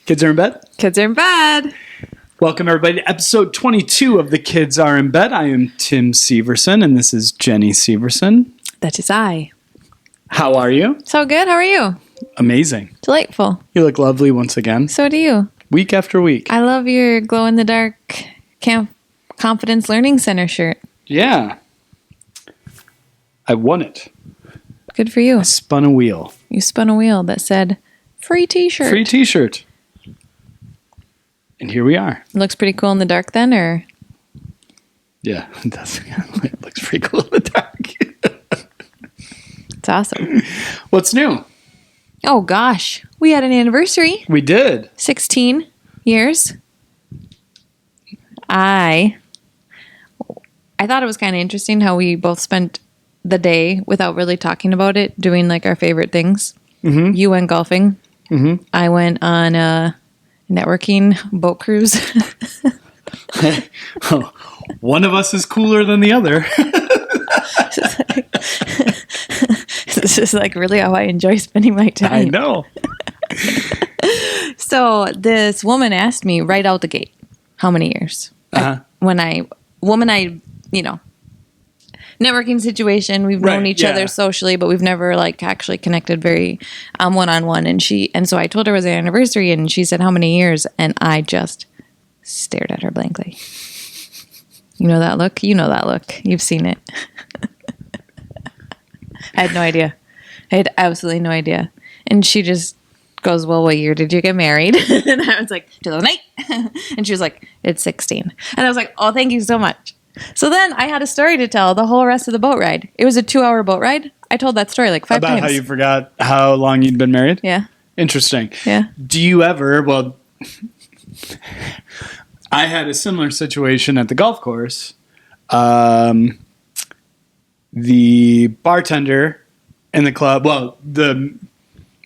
Kids are in bed? Kids are in bed. Welcome, everybody, to episode 22 of The Kids Are in Bed. I am Tim Severson, and this is Jenni Severson. That is I. How are you? So good. How are you? Amazing. Delightful. You look lovely once again. So do you. Week after week. I love your glow-in-the-dark Camp Confidence Learning Center shirt. Yeah. I won it. Good for you. I spun a wheel. You spun a wheel that said, free t-shirt. Free t-shirt. And here we are. Looks pretty cool in the dark then, or? Yeah, it does. It looks pretty cool in the dark. It's awesome. What's new? Oh, gosh. We had an anniversary. We did. 16 years. I thought it was kind of interesting how we both spent the day without really talking about it, doing like our favorite things. Mm-hmm. You went golfing. Mm-hmm. I went on a networking boat cruise. One of us is cooler than the other. This is like really how I enjoy spending my time. I know. So this woman asked me right out the gate, how many years? Uh-huh. Networking situation. We've known each other socially, but we've never like actually connected very one-on-one. And so I told her it was our anniversary, and she said, how many years? And I just stared at her blankly. You know that look? You know that look. You've seen it. I had no idea. I had absolutely no idea. And she just goes, well, what year did you get married? And I was like, 2008. And she was like, it's 16. And I was like, oh, thank you so much. So then I had a story to tell the whole rest of the boat ride. It was a 2-hour boat ride. I told that story like 5 times. About how you forgot how long you'd been married? Yeah. Interesting. Yeah. Do you ever, well, I had a similar situation at the golf course. The bartender in the club, well, the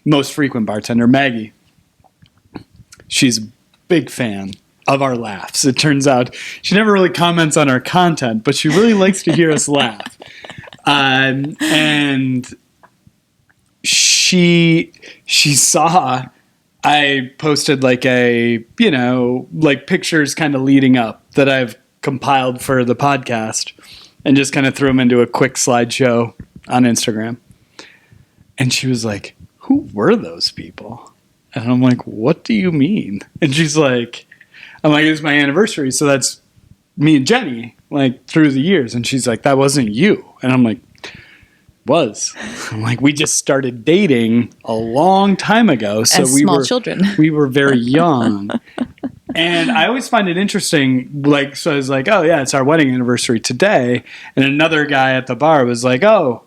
most frequent bartender, Maggie, she's a big fan of our laughs. It turns out she never really comments on our content, but she really likes to hear us laugh. And she saw I posted like pictures kind of leading up that I've compiled for the podcast and just kind of threw them into a quick slideshow on Instagram. And she was like, who were those people? And I'm like, what do you mean? And she's like, I'm like, it's my anniversary, so that's me and Jenni, like, through the years. And she's like, that wasn't you. And I'm like, was. I'm like, we just started dating a long time ago. So as small children. We were very young. And I always find it interesting, like, so I was like, oh, yeah, it's our wedding anniversary today. And another guy at the bar was like, oh,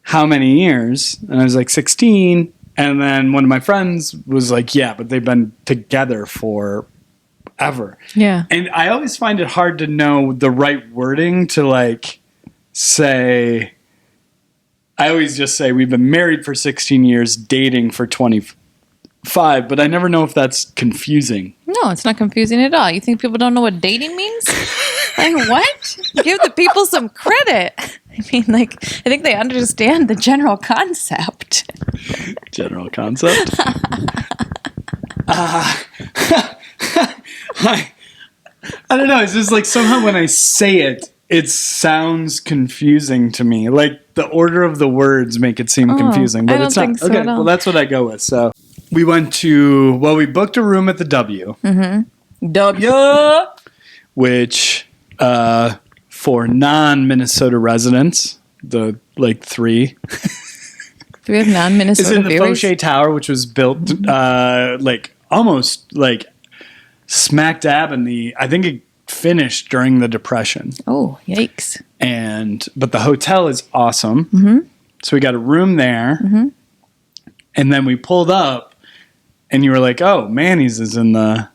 how many years? And I was like, 16. And then one of my friends was like, yeah, but they've been together for ever. Yeah. And I always find it hard to know the right wording to like say, I always just say we've been married for 16 years, dating for 25, but I never know if that's confusing. No, it's not confusing at all. You think people don't know what dating means? Like, what? Give the people some credit. I mean, like, I think they understand the general concept. General concept? I don't know. It's just like somehow when I say it, it sounds confusing to me. Like the order of the words make it seem confusing, but it's not. Think so okay, at all. well, that's what I go with. So we we booked a room at the W. Mm-hmm. W. Which, for non-Minnesota residents, the like three. Do we have non-Minnesota It's in the viewers? Fauché Tower, which was built almost smack dab in I think it finished during the Depression. Oh, yikes. But the hotel is awesome. Mm-hmm. So we got a room there. Mm-hmm. And then we pulled up and you were like, oh, Manny's is in the...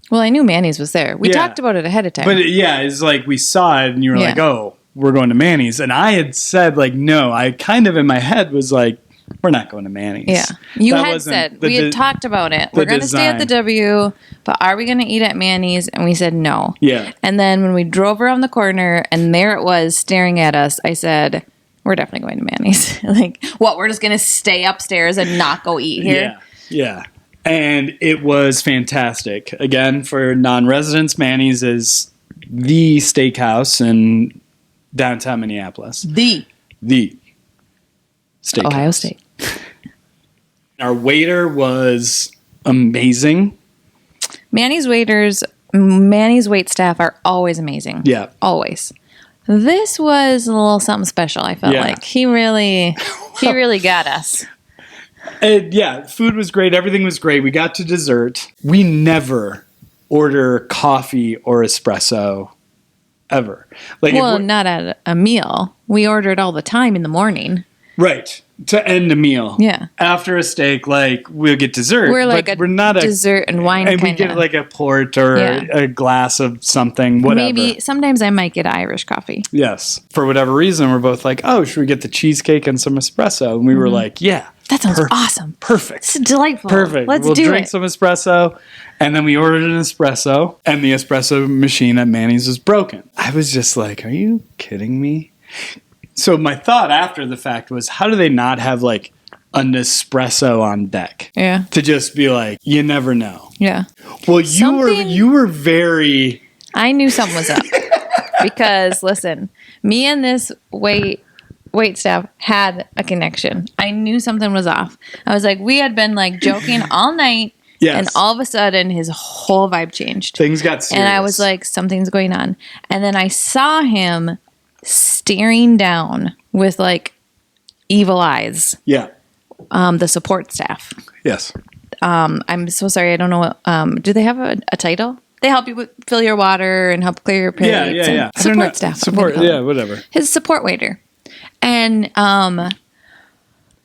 Well, I knew Manny's was there. We talked about it ahead of time. But it's like we saw it and you were like, oh, we're going to Manny's. And I had said like, no, I kind of in my head was like, we're not going to Manny's. Yeah. You had said, we had talked about it. We're going to stay at the W, but are we going to eat at Manny's? And we said no. Yeah. And then when we drove around the corner and there it was staring at us, I said, we're definitely going to Manny's. Like, what, we're just going to stay upstairs and not go eat here? Yeah. And it was fantastic. Again, for non-residents, Manny's is the steakhouse in downtown Minneapolis. The steakhouse. Ohio State. Our waiter was amazing. Manny's wait staff are always amazing. Yeah. Always. This was a little something special, I felt like. He really got us. Food was great. Everything was great. We got to dessert. We never order coffee or espresso ever. Not at a meal. We order it all the time in the morning. Right. To end a meal. Yeah. After a steak, we'll get dessert. We're not dessert and wine and kind of. We get a port or a glass of something, whatever. Maybe sometimes I might get Irish coffee. Yes. For whatever reason, we're both like, oh, should we get the cheesecake and some espresso? And we were like, yeah. That sounds awesome. Perfect. It's delightful. Perfect. We'll drink some espresso. And then we ordered an espresso. And the espresso machine at Manny's was broken. I was just like, are you kidding me? So my thought after the fact was, how do they not have an espresso on deck? Yeah. To just be like, you never know. Yeah. Well, you were very... I knew something was up. Because, listen, me and this wait staff had a connection. I knew something was off. I was like, we had been joking all night. Yes. And all of a sudden, his whole vibe changed. Things got serious. And I was like, something's going on. And then I saw him staring down with evil eyes. Yeah. The support staff. Yes. I'm so sorry. I don't know what, do they have a title? They help you fill your water and help clear your plates. Yeah. Support staff. Support, whatever. His support waiter. And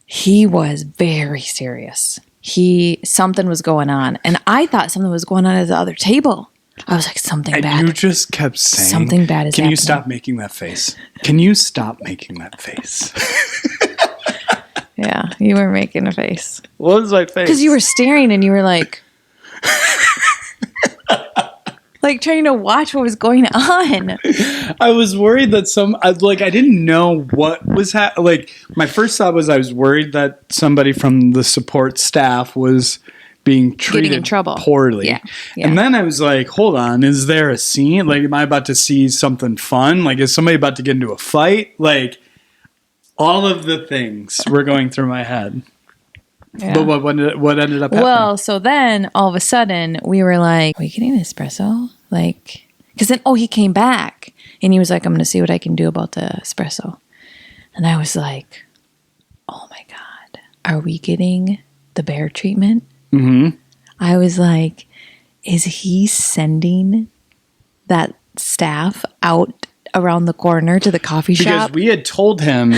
he was very serious. Something was going on. And I thought something was going on at the other table. I was like, something bad. And you just kept saying, something bad is happening. Can you stop making that face? Can you stop making that face? Yeah, you were making a face. What was my face? Because you were staring and you were trying to watch what was going on. I was worried that I didn't know what was happening. My first thought was I was worried that somebody from the support staff was being treated in trouble. Poorly. Yeah. And then I was like, hold on, is there a scene? Am I about to see something fun? Is somebody about to get into a fight? All of the things were going through my head. Yeah. But what ended up happening? Well, so then all of a sudden we were like, are we getting an espresso? Because then, he came back and he was like, I'm going to see what I can do about the espresso. And I was like, oh my God, are we getting the bear treatment? Mm-hmm. I was like, is he sending that staff out around the corner to the coffee shop? Because we had told him,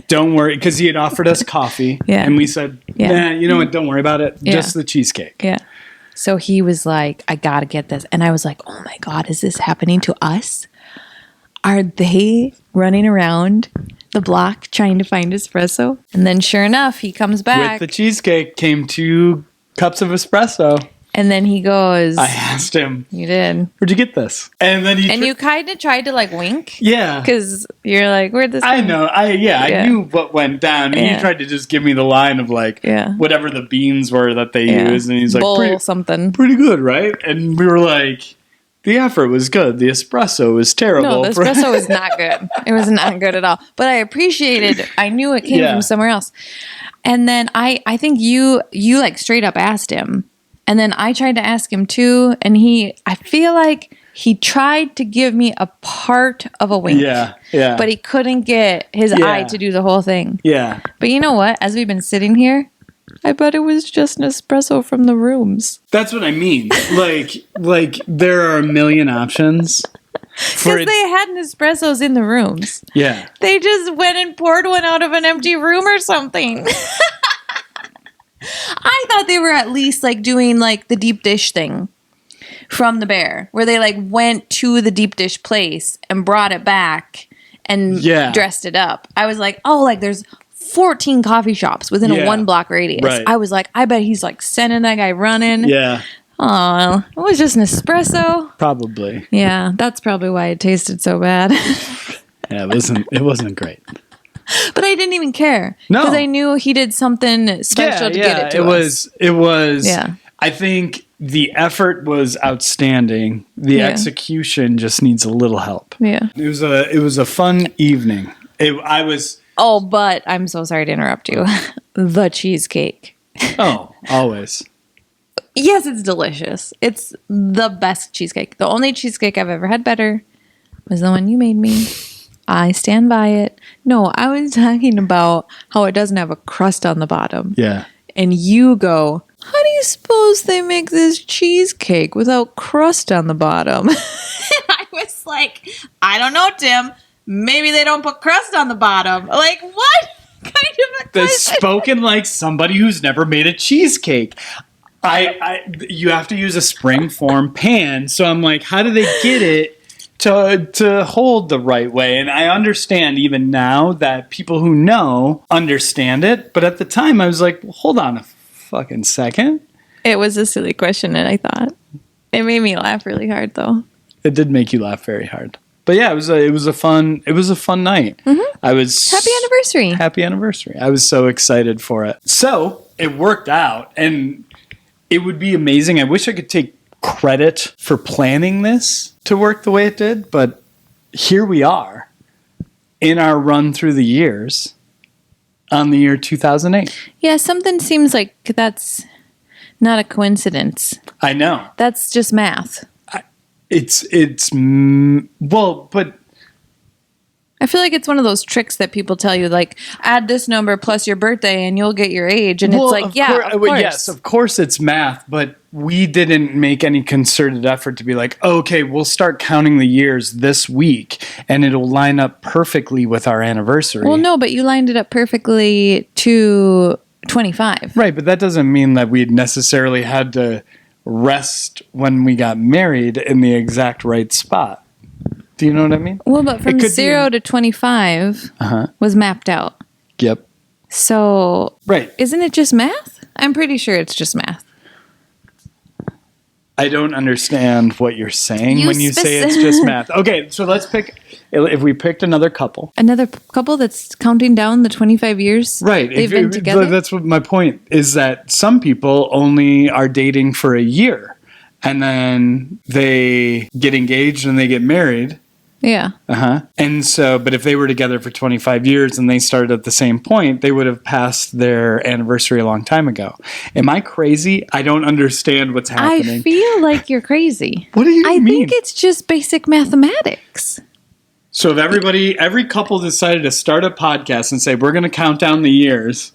don't worry, because he had offered us coffee. Yeah. And we said, nah, you know what, don't worry about it. Yeah. Just the cheesecake. Yeah. So he was like, I got to get this. And I was like, oh my God, is this happening to us? Are they running around the block trying to find espresso? And then sure enough, he comes back. With the cheesecake came 2 cups of espresso. And then he goes... I asked him. You did. Where'd you get this? And then you kind of tried to wink. Yeah. Because you're like, where'd this I know. I knew what went down. And he tried to just give me the line of whatever the beans were that they used. And he's like, bowl something. Pretty good, right? And we were like... The effort was good. The espresso was terrible. No, the espresso was not good. It was not good at all. But I appreciated. I knew it came from somewhere else. And then I think you straight up asked him. And then I tried to ask him too. And I feel like he tried to give me a part of a wink. Yeah. But he couldn't get his eye to do the whole thing. Yeah. But you know what? As we've been sitting here, I bet it was just an espresso from the rooms. That's what I mean. There are a million options. Because they had Nespressos in the rooms. Yeah. They just went and poured one out of an empty room or something. I thought they were at least doing the deep dish thing from the bear, where they went to the deep dish place and brought it back and dressed it up. I was like, there's 14 coffee shops within a 1 block radius. Right. I was like, I bet he's sending that guy running. Yeah. Oh, it was just an espresso. Probably. Yeah, that's probably why it tasted so bad. Yeah, it wasn't great. But I didn't even care. No. Because I knew he did something special to get it to us. It was. Yeah. I think the effort was outstanding. The execution just needs a little help. Yeah. It was a fun evening. Oh, but I'm so sorry to interrupt you. The cheesecake. Oh, always. Yes, it's delicious. It's the best cheesecake. The only cheesecake I've ever had better was the one you made me. I stand by it. No, I was talking about how it doesn't have a crust on the bottom. Yeah. And you go, how do you suppose they make this cheesecake without crust on the bottom? And I was like, I don't know, Tim. Maybe they don't put crust on the bottom. Like, what kind of a That's spoken like somebody who's never made a cheesecake. You have to use a spring-form pan, so I'm like, how do they get it to hold the right way? And I understand even now that people who know understand it, but at the time I was like, well, hold on a fucking second. It was a silly question, and I thought it made me laugh really hard, though. It did make you laugh very hard. But yeah, it was a fun night. Mm-hmm. I was happy anniversary. I was so excited for it. So it worked out, and it would be amazing. I wish I could take credit for planning this to work the way it did, but here we are in our run through the years on the year 2008. Yeah, something seems like that's not a coincidence. I know. That's just math. But I feel like it's one of those tricks that people tell you, like, add this number plus your birthday and you'll get your age. And it's like, of course. Yes, of course it's math, but we didn't make any concerted effort to be like, okay, we'll start counting the years this week and it'll line up perfectly with our anniversary. Well, no, but you lined it up perfectly to 25. Right, but that doesn't mean that we necessarily had to rest when we got married in the exact right spot. Do you know what I mean? Well, but from 0 to 25 was mapped out. Yep. So, right. Isn't it just math? I'm pretty sure it's just math. I don't understand what you're saying when you say it's just math. Okay, so let's pick, if we picked another couple. Another couple that's counting down the 25 years they've been together? That's what my point is, that some people only are dating for a year and then they get engaged and they get married. Yeah. And so, but if they were together for 25 years and they started at the same point, they would have passed their anniversary a long time ago. Am I crazy? I don't understand what's happening. I feel like you're crazy. What do you mean? I think it's just basic mathematics. So if every couple decided to start a podcast and say, we're going to count down the years,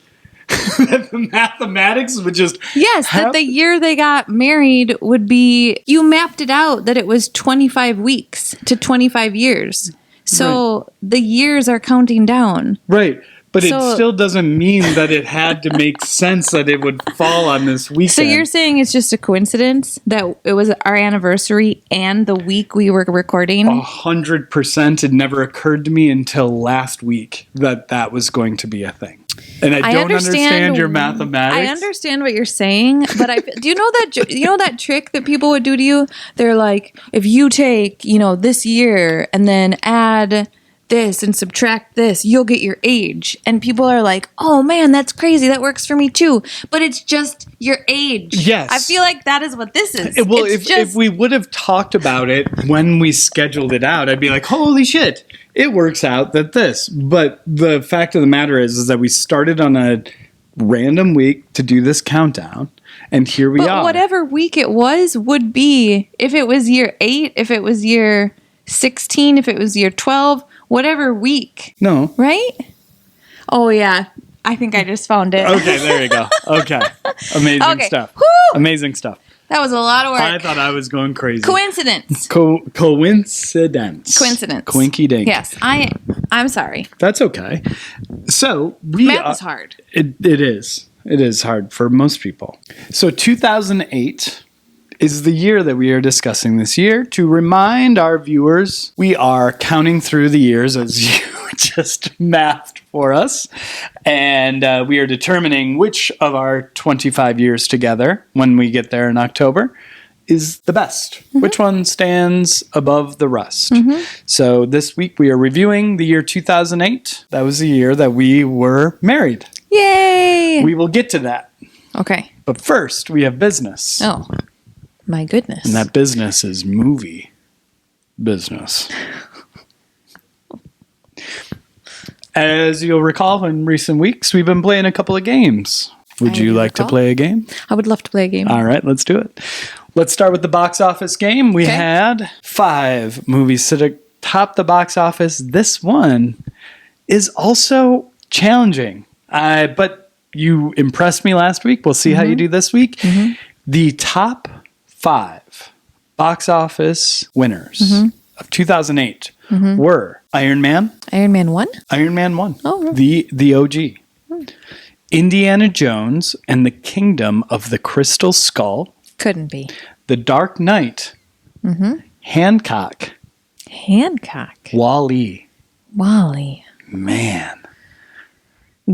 the mathematics would just... Yes, that the year they got married would be... You mapped it out that it was 25 weeks to 25 years. So the years are counting down. Right. But it still doesn't mean that it had to make sense that it would fall on this weekend. So you're saying it's just a coincidence that it was our anniversary and the week we were recording? 100%. It never occurred to me until last week that was going to be a thing. And I don't understand your mathematics. I understand what you're saying, but do you know that trick that people would do to you? They're like, if you take, this year and then add this and subtract this, you'll get your age. And people are like, oh man, that's crazy. That works for me too. But it's just your age. Yes. I feel like that is what this is. Well, if we would have talked about it when we scheduled it out, I'd be like, holy shit, it works out that this. But the fact of the matter is that we started on a random week to do this countdown. And here we are. But whatever week it was would be, if it was year 8, if it was year 16, if it was year 12, whatever week. No. Right? Oh, yeah. I think I just found it. Okay, there you go. Okay. Amazing stuff. Woo! Amazing stuff. That was a lot of work. I thought I was going crazy. Coincidence. Coincidence. Quinky dink. Yes. I'm sorry. That's okay. So math is hard. It is. It is hard for most people. So 2008 is the year that we are discussing this year. To remind our viewers, we are counting through the years as you just mathed for us. And we are determining which of our 25 years together, when we get there in October, is the best? Which one stands above the rest? So this week we are reviewing the year 2008. That was the year that we were married. Yay! We will get to that. Okay. But first, we have business. Oh, my goodness. And that business is movie business. As you'll recall, in recent weeks, we've been playing a couple of games. Would you like to play a game? I would love to play a game. All right, let's do it. Let's start with the box office game. We had 5 movies that top the box office. This one is also challenging. But you impressed me last week. We'll see how you do this week. The top 5 box office winners of 2008 were Iron Man. Iron Man 1? Iron Man 1. Oh, really? The OG. Indiana Jones and the Kingdom of the Crystal Skull. Couldn't be. The Dark Knight. Hancock. Hancock. Wall-E. Wally. Man.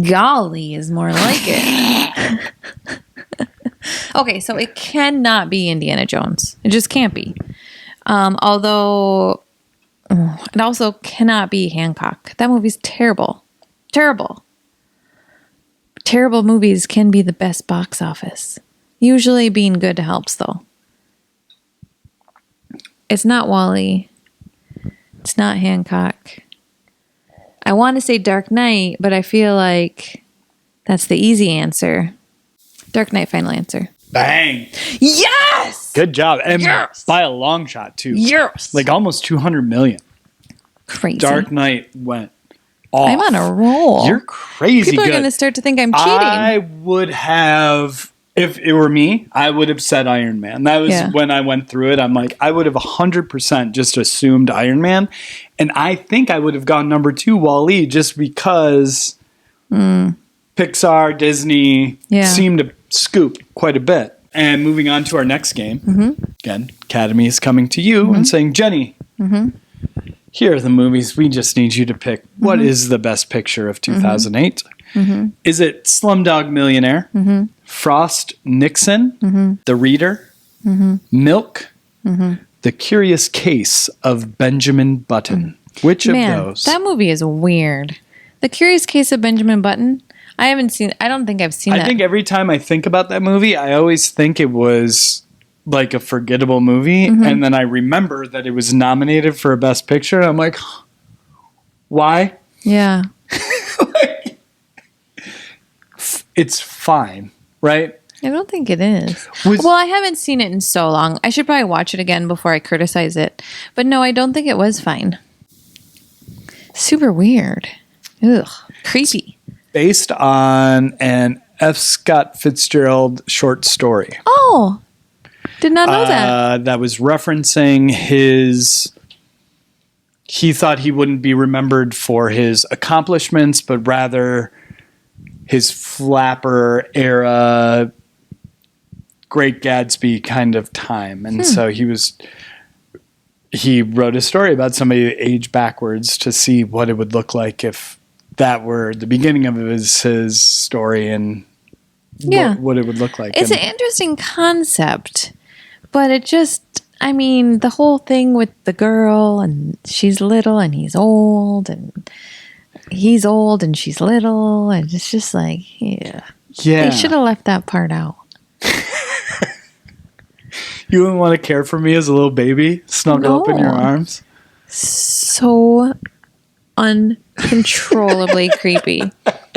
Golly is more like it. Okay, so it cannot be Indiana Jones. It just can't be. Although it also cannot be Hancock. That movie's terrible. Terrible. Terrible movies can be the best box office. Usually being good helps, though. It's not Wall-E. It's not Hancock. I want to say Dark Knight, but I feel like that's the easy answer. Dark Knight, final answer. Bang. Yes! Good job. And by a long shot, too. Yes! Like almost 200 million. Crazy. Dark Knight went off. I'm on a roll. You're crazy People good. are going to start to think I'm cheating. I would have, if it were me, I would have said Iron Man. That was when I went through it. I'm like, I would have 100% just assumed Iron Man. And I think I would have gone number 2, Wall-E, just because Pixar, Disney seemed to scoop quite a bit. And moving on to our next game. Again, Academy is coming to you and saying, Jenny, here are the movies. We just need you to pick. What is the best picture of 2008? Is it Slumdog Millionaire, Frost Nixon, The Reader, Milk, The Curious Case of Benjamin Button? Which of those? That movie is weird. The Curious Case of Benjamin Button. I don't think I've seen that. I think every time I think about that movie, I always think it was like a forgettable movie. And then I remember that it was nominated for a Best Picture. And I'm like, why? Yeah. It's fine, right? I don't think it is. Well, I haven't seen it in so long. I should probably watch it again before I criticize it. But no, I don't think it was fine. Super weird. Ugh. Creepy. Based on an F. Scott Fitzgerald short story. Oh, did not know that. That was referencing he thought he wouldn't be remembered for his accomplishments, but rather his flapper era, Great Gatsby kind of time. And so he wrote a story about somebody that aged backwards to see what it would look like if that were the beginning of his story and what it would look like. It's an interesting concept, but it just, the whole thing with the girl and she's little and he's old and he's old and she's little and it's just like, they should have left that part out. You wouldn't want to care for me as a little baby, snuggle up in your arms? So uncontrollably creepy.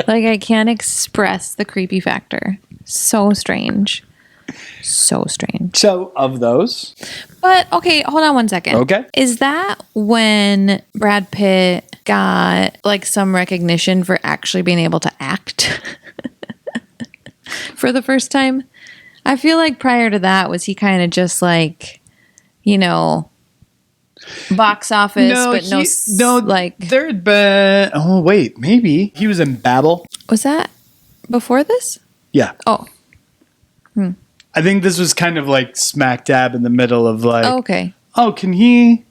Like, I can't express the creepy factor. So strange. So strange. So, of those. But, okay, hold on one second. Okay. Is that when Brad Pitt got, like, some recognition for actually being able to act? For the first time? I feel like prior to that, was he kind of just, like, box office, there had been. Oh wait, maybe he was in Babel. Was that before this? Yeah. Oh. I think this was kind of like smack dab in the middle of like. Oh, okay. Oh, can he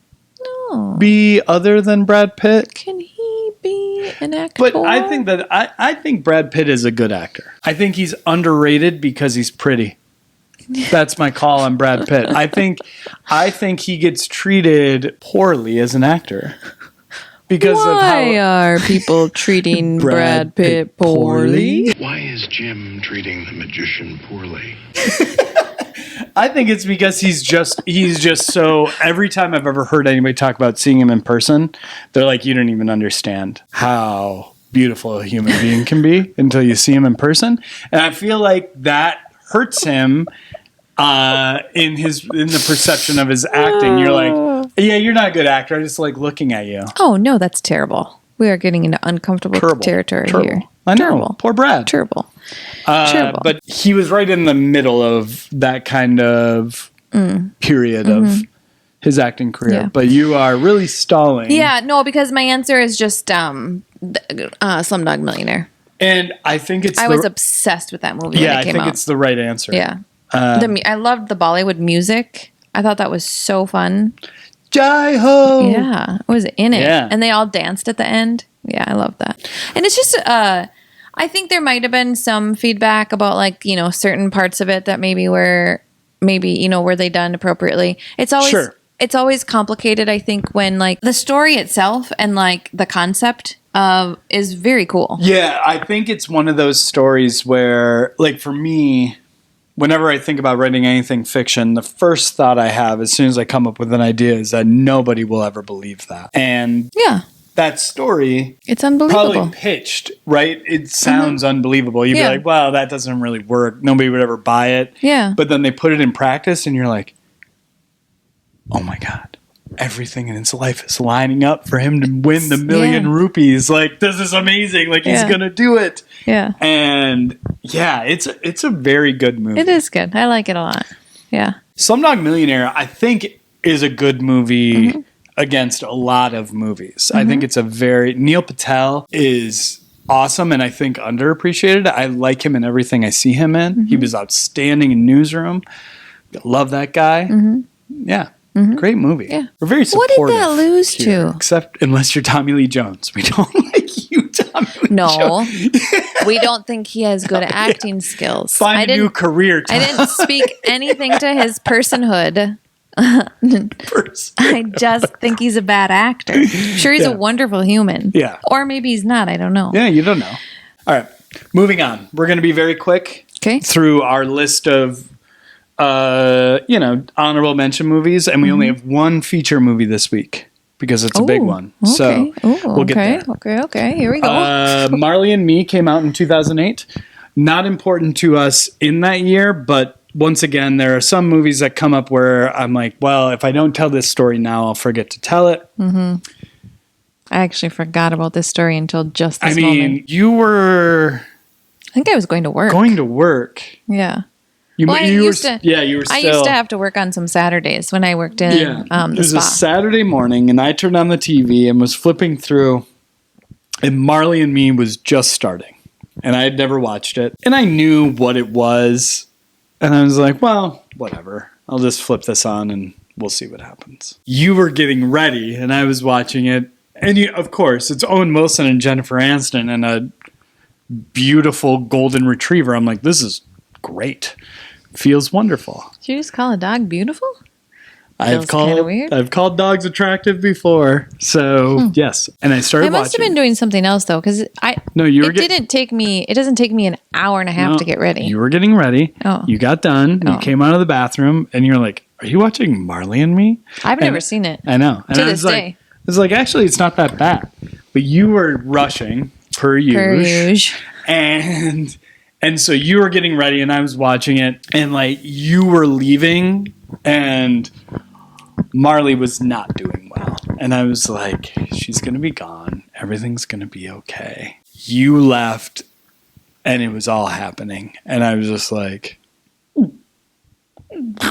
be other than Brad Pitt? Can he be an actor? But I think I think Brad Pitt is a good actor. I think he's underrated because he's pretty. That's my call on Brad Pitt. I think he gets treated poorly as an actor. Because of how are people treating Brad Pitt poorly? Why is Jim treating the magician poorly? I think it's because he's just so, every time I've ever heard anybody talk about seeing him in person, they're like, you don't even understand how beautiful a human being can be until you see him in person. And I feel like that hurts him in the perception of his acting. You're like, yeah, you're not a good actor. I just like looking at you. Oh no, that's terrible. We are getting into uncomfortable territory here. I know. Terrible. Poor Brad. Terrible. But he was right in the middle of that kind of period of his acting career. Yeah. But you are really stalling. Yeah, no, because my answer is just Slumdog Millionaire. And I think I was obsessed with that movie when it came out. I think it's the right answer. Yeah. I loved the Bollywood music. I thought that was so fun. Jai ho! Yeah, it was in it. Yeah. And they all danced at the end. Yeah, I love that. And it's just, I think there might have been some feedback about like, certain parts of it that were they done appropriately. It's always complicated, I think, when like the story itself and like the concept is very cool. Yeah, I think it's one of those stories where, like for me, whenever I think about writing anything fiction, the first thought I have as soon as I come up with an idea is that nobody will ever believe that. And yeah, that story, it's unbelievable. Probably pitched, right? It sounds unbelievable. You'd be like, wow, that doesn't really work. Nobody would ever buy it. Yeah. But then they put it in practice and you're like, oh my God, everything in his life is lining up for him to win the million rupees. Like, this is amazing. Like, he's going to do it. Yeah. And yeah, it's a very good movie. It is good. I like it a lot. Yeah. Slumdog Millionaire, I think, is a good movie against a lot of movies. I think it's Neil Patel is awesome and I think underappreciated. I like him in everything I see him in. He was outstanding in Newsroom. Love that guy. Yeah. Great movie. Yeah. We're very supportive. What did that lose here, to? Except unless you're Tommy Lee Jones. We don't like you, Tommy Lee Jones. We don't think he has good acting skills. Find a new career, Tom. I didn't speak anything to his personhood. I just think he's a bad actor. Sure, he's a wonderful human. Yeah. Or maybe he's not. I don't know. Yeah, you don't know. All right. Moving on. We're going to be very quick through our list of honorable mention movies, and we only have one feature movie this week because it's a big one. So we'll get there. Okay. Here we go. Marley and Me came out in 2008. Not important to us in that year, but once again, there are some movies that come up where I'm like, well, if I don't tell this story now, I'll forget to tell it. I actually forgot about this story until just this moment. You were... I think I was going to work. Yeah. You were still... I used to have to work on some Saturdays when I worked in the spa. It was a Saturday morning, and I turned on the TV and was flipping through, and Marley and Me was just starting. And I had never watched it. And I knew what it was. And I was like, well, whatever. I'll just flip this on and we'll see what happens. You were getting ready, and I was watching it. And of course, it's Owen Wilson and Jennifer Aniston and a beautiful golden retriever. I'm like, this is great. Feels wonderful. Did you just call a dog beautiful? I've called dogs attractive before, so yes. And I started watching. I must have been doing something else though, because it doesn't take me an hour and a half to get ready. You were getting ready. Oh. You got done. You came out of the bathroom, and you're like, "Are you watching Marley and Me?" I've never seen it. I know. And to this day, it's like actually, it's not that bad. But you were rushing per usual, and so you were getting ready, and I was watching it, and like you were leaving, and Marley was not doing well. And I was like, she's going to be gone. Everything's going to be okay. You left, and it was all happening. And I was just like... And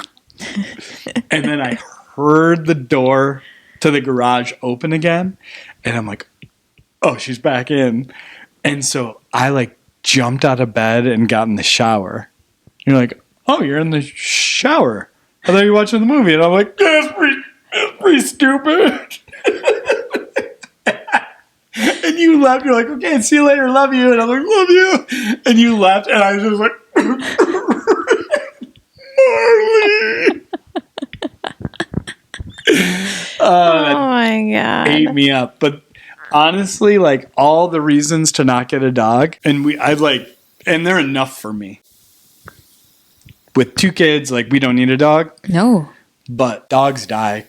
then I heard the door to the garage open again. And I'm like, oh, she's back in. And so I like jumped out of bed and got in the shower. You're like, oh, you're in the shower. I thought you were watching the movie. And I'm like, that's pretty stupid. And you left. You're like, okay, see you later. Love you. And I'm like, love you. And you left. And I was just like, Oh my God. ate me up. But honestly, like all the reasons to not get a dog, and they're enough for me. With 2 kids, like we don't need a dog, No. but dogs die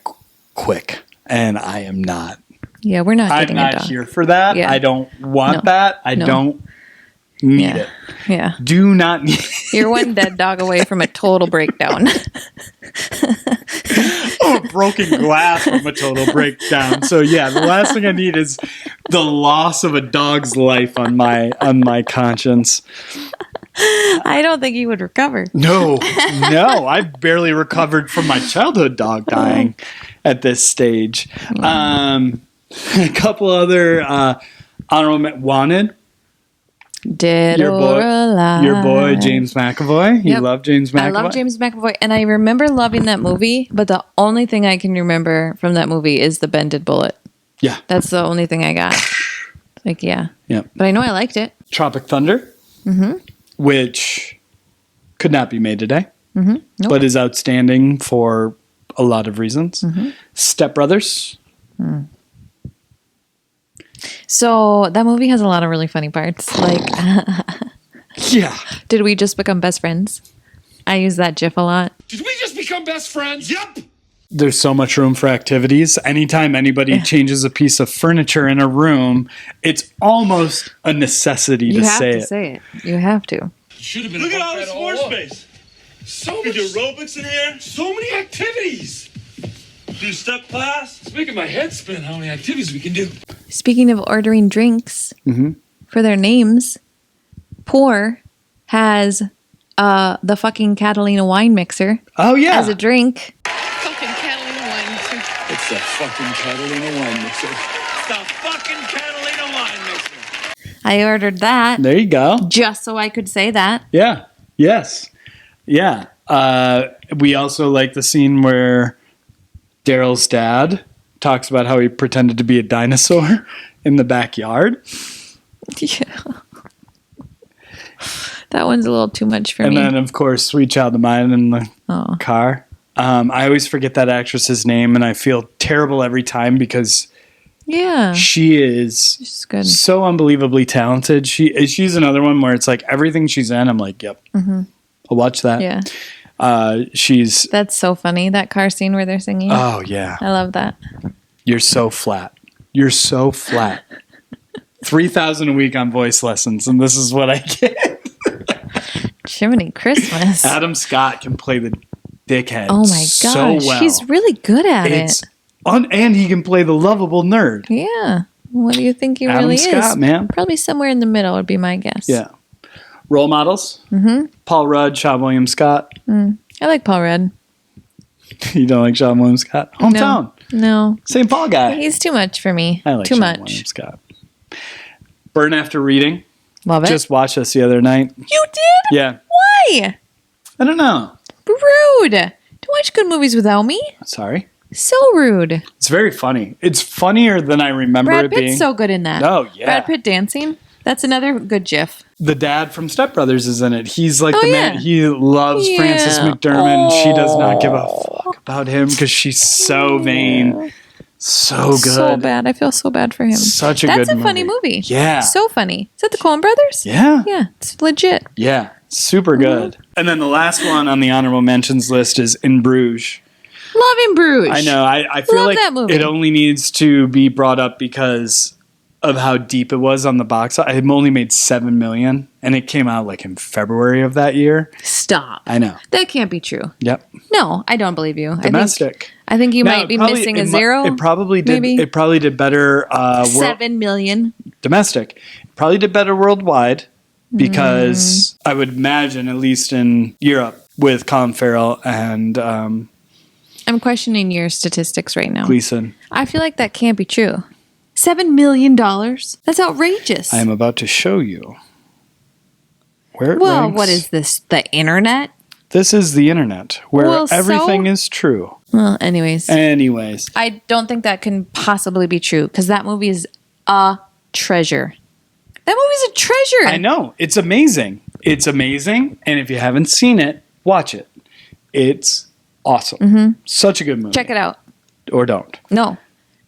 quick, and I am not. Yeah, we're not I'm getting a not dog. here for that. Yeah. I don't want No. that. I No. don't need Yeah. it. Yeah. Do not need You're one dead dog away from a total breakdown. a broken glass from a total breakdown. So yeah, the last thing I need is the loss of a dog's life on my conscience. I don't think you would recover. No, I barely recovered from my childhood dog dying at this stage. A couple other honorable wanted. Dead Your or alive. Your boy James McAvoy. You Yep. love James McAvoy. I love James McAvoy, and I remember loving that movie. But the only thing I can remember from that movie is the bended bullet. Yeah. That's the only thing I got. Like, yeah. Yep. But I know I liked it. Tropic Thunder, which could not be made today, Nope. but is outstanding for a lot of reasons. Step Brothers. So that movie has a lot of really funny parts. Like, Yeah. did we just become best friends? I use that GIF a lot. Did we just become best friends? Yep. There's so much room for activities. Anytime anybody changes a piece of furniture in a room, it's almost a necessity You to have say to it. say it. You have to. Should have been. Look a at all bunk this bed floor along. space. So We much, do aerobics in here. so many activities. Do step class. It's making my head spin. How many activities we can do? Speaking of ordering drinks for their names, Pour has the fucking Catalina wine mixer Oh, yeah. as a drink. Fucking Catalina wine mixer. It's the fucking Catalina wine mixer. It's the fucking Catalina wine mixer. I ordered that There you go. just so I could say that. Yeah. Yes. Yeah. We also like the scene where Daryl's dad talks about how he pretended to be a dinosaur in the backyard. Yeah. That one's a little too much for And me. then, of course, Sweet Child of Mine in the Oh. car. I always forget that actress's name, and I feel terrible every time because Yeah. she is She's good. so unbelievably talented. She's another one where it's like everything she's in, I'm like, yep, I'll watch that. Yeah. She's That's so funny. That car scene where they're singing. oh yeah, I love that. you're so flat. You're so flat. 3,000 a week on voice lessons, and this is what I get. Jiminy Christmas. Adam Scott can play the dickhead. Oh my so gosh. well. He's really good at It's it. and he can play the lovable nerd. Yeah. What do you think he Adam really Scott, is? man. Probably somewhere in the middle would be my guess. Yeah. Role models. Paul Rudd, Sean William Scott. I like Paul Rudd. You don't like Sean William Scott? Hometown. No. St. Paul guy. He's too much for me. I like too Sean much. William Scott. Burn After Reading. Love it. Just watched this the other night. You did? Yeah. Why? I don't know. Rude. Don't watch good movies without me. Sorry. So rude. It's very funny. It's funnier than I remember Brad it Pitt's being. so good in that. Oh, yeah. Brad Pitt dancing. That's another good GIF. The dad from Step Brothers is in it. He's like Oh, the yeah. man. He loves Yeah. Frances McDermott. She does not give a fuck about him because she's so vain. So good. So bad. I feel so bad for him. Such a That's good a funny movie. movie. Yeah. So funny. Is that the Coen Brothers? Yeah. Yeah. It's legit. Yeah. Super good. And then the last one on the honorable mentions list is In Bruges. Love in Bruges. I know. I feel Love like that movie. it only needs to be brought up because of how deep it was on the box. It only made $7 million, and it came out like in February of that year. Stop. I know. That can't be true. Yep. No, I don't believe you. Domestic. I think you No, might it be probably- missing a it mu- zero. It probably did. maybe? It probably did better. 7 million. Domestic. Probably did better worldwide because I would imagine, at least in Europe, with Colin Farrell and I'm questioning your statistics right now. Gleason. I feel like that can't be true. $7 million? That's outrageous. I am about to show you where it Well, ranks. what is this? The internet? This is the internet where Well, so- everything is true. Well, anyways. Anyways, I don't think that can possibly be true because that movie is a treasure. That movie's a treasure. I know. It's amazing. It's amazing. And if you haven't seen it, watch it. It's awesome. Such a good movie. Check it out. or don't, No.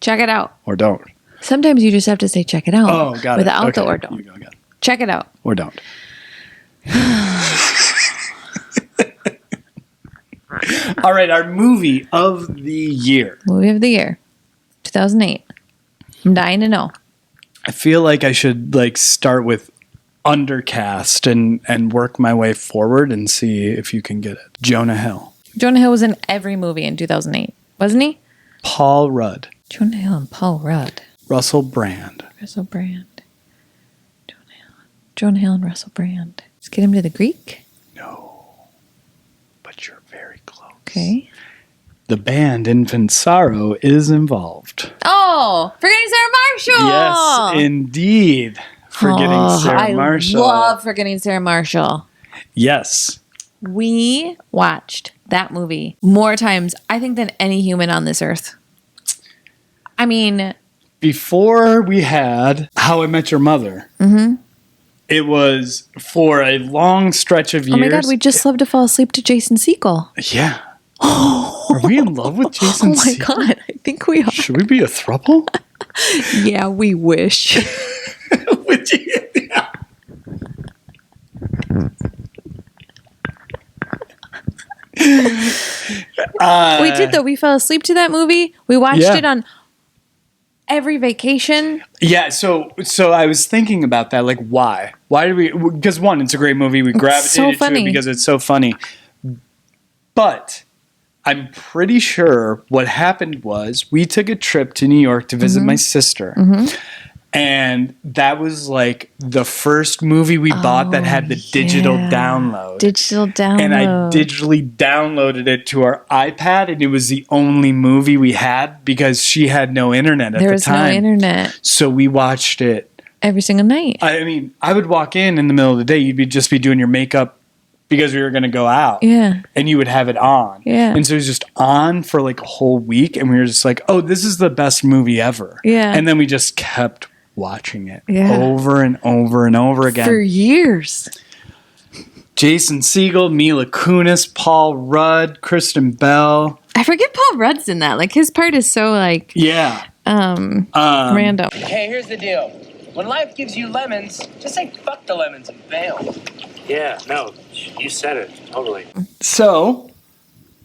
Check it out. or don't. Sometimes you just have to say check it out. Oh, got without it. the Okay. or don't. You go again. Check it out. Or don't. All right, our movie of the year. Movie of the year. 2008. I'm dying to know. I feel like I should start with undercast and work my way forward and see if you can get it. Jonah Hill. Jonah Hill was in every movie in 2008, wasn't he? Paul Rudd. Jonah Hill and Paul Rudd. Russell Brand. Russell Brand. Jonah Hill and Russell Brand. Let's get him to the Greek. No. But you're very close. Okay. The band Infant Sorrow is involved. Oh, Forgetting Sarah Marshall. Yes, indeed. Forgetting Sarah Marshall. I love Forgetting Sarah Marshall. Yes. We watched that movie more times, I think, than any human on this earth. I mean, before we had How I Met Your Mother, it was for a long stretch of years. oh my God, we just love to fall asleep to Jason Segel. Yeah. Are we in love with Jason Oh my Segel? God, I think we are. Should we be a throuple? Yeah, we wish. Would you? Yeah. We did, though. We fell asleep to that movie. We watched it on every vacation. Yeah, so I was thinking about that. Like, why? Why do we? Because one, it's a great movie. We gravitated to it because it's so funny. But I'm pretty sure what happened was we took a trip to New York to visit my sister. And that was like the first movie we bought that had the digital download. Digital download. And I digitally downloaded it to our iPad, and it was the only movie we had because she had no internet at the time. There was no internet. So we watched it every single night. I mean, I would walk in the middle of the day. You'd just be doing your makeup because we were going to go out. Yeah. And you would have it on. Yeah. And so it was just on for like a whole week. And we were just like, oh, this is the best movie ever. Yeah. And then we just kept watching it over and over and over again. For years. Jason Segel, Mila Kunis, Paul Rudd, Kristen Bell. I forget Paul Rudd's in that. Like, his part is so, like, random. Hey, here's the deal. When life gives you lemons, just say fuck the lemons and bail. Yeah, no, you said it. Totally. So,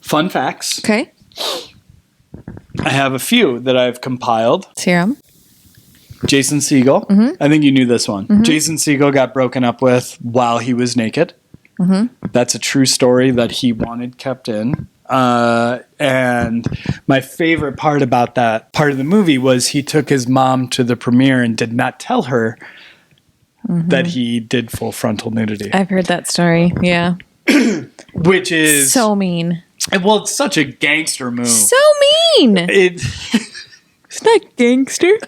fun facts. Okay. I have a few that I've compiled. Let's hear 'em. Jason Segel. Mm-hmm. I think you knew this one. Jason Segel got broken up with while he was naked. That's a true story that he wanted kept in. And my favorite part about that part of the movie was he took his mom to the premiere and did not tell her that he did full frontal nudity. I've heard that story. Yeah. Which is... so mean. Well, it's such a gangster move. So mean. It's not gangster.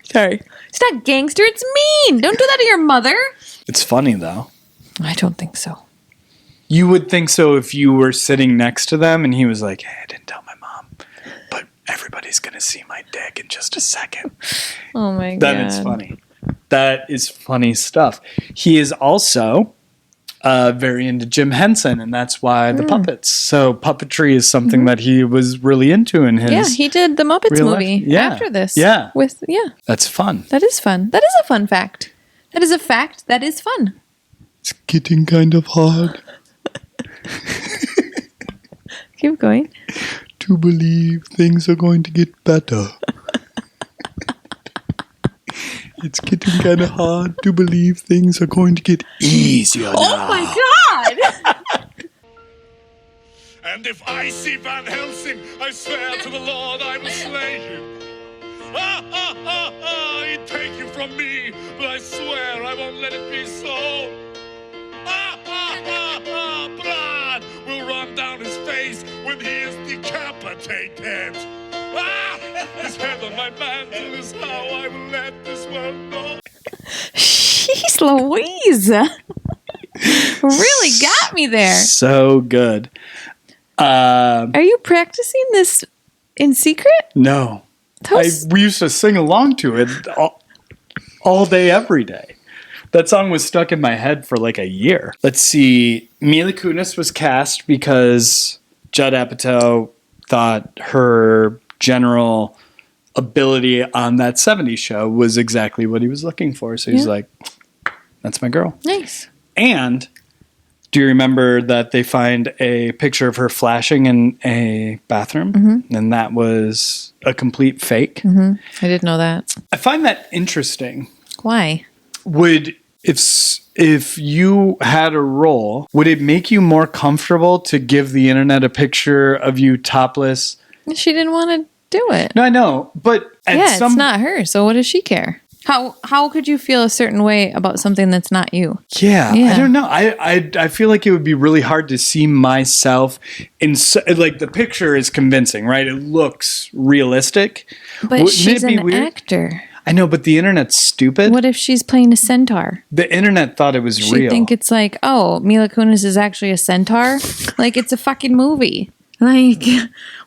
Sorry. It's not gangster. It's mean. Don't do that to your mother. It's funny, though. I don't think so. You would think so if you were sitting next to them and he was like, hey, I didn't tell my mom, but everybody's going to see my dick in just a second. Oh, my God. Then it's funny. That is funny stuff. He is also very into Jim Henson, and that's why the puppets. So puppetry is something that he was really into in his... Yeah, he did the Muppets real movie life. Yeah. after this. Yeah. That's fun. That is fun. That is a fun fact. That is a fact that is fun. It's getting kind of hard Keep going. to believe things are going to get better. It's getting kind of hard to believe things are going to get easier now. Oh my God! And if I see Van Helsing, I swear to the Lord I will slay him. He'd take you from me, but I swear I won't let it be so. Blood will run down his face when he is decapitated. His head on my mantle is how I will let this world know. Jeez Louise. Really got me there. So good. Are you practicing this in secret? No. We used to sing along to it all day, every day. That song was stuck in my head for like a year. Let's see. Mila Kunis was cast because Judd Apatow thought her general ability on that 70s show was exactly what he was looking for. So he's like, that's my girl. Nice. And do you remember that they find a picture of her flashing in a bathroom? Mm-hmm. And that was a complete fake. Mm-hmm. I didn't know that. I find that interesting. Why? If you had a role, would it make you more comfortable to give the internet a picture of you topless? She didn't want to do it. No, I know, but It's not her. So what does she care? How could you feel a certain way about something that's not you? Yeah. I don't know. I feel like it would be really hard to see myself in like the picture is convincing, right? It looks realistic. But she's an actor. I know, but the internet's stupid. What if she's playing a centaur? The internet thought it was real. She'd think it's like, oh, Mila Kunis is actually a centaur? Like, it's a fucking movie. Like,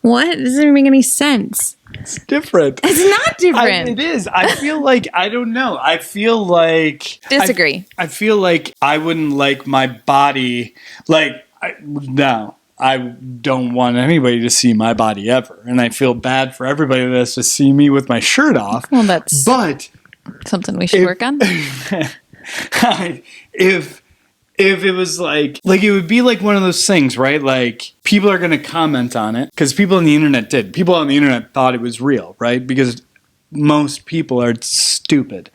what? It doesn't even make any sense. It's different. It's not different. It is. I feel like, I don't know. I feel like... Disagree. I feel like I wouldn't like my body. Like, no. I don't want anybody to see my body ever. And I feel bad for everybody that has to see me with my shirt off. Well, that's something we should work on. If it was like it would be like one of those things, right? Like people are going to comment on it because people on the internet did. People on the internet thought it was real, right? Because most people are stupid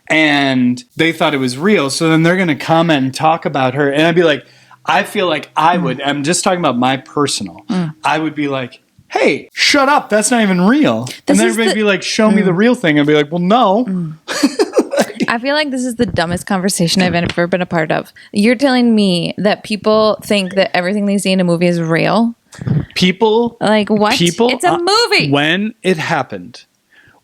and they thought it was real. So then they're going to comment and talk about her. And I'd be like, I feel like I would, I'm just talking about my personal, I would be like, hey, shut up. That's not even real. And then everybody would be like, show me the real thing. I'd be like, well, no. I feel like this is the dumbest conversation I've ever been a part of. You're telling me that people think that everything they see in a movie is real? People. Like what? It's a movie. When it happened,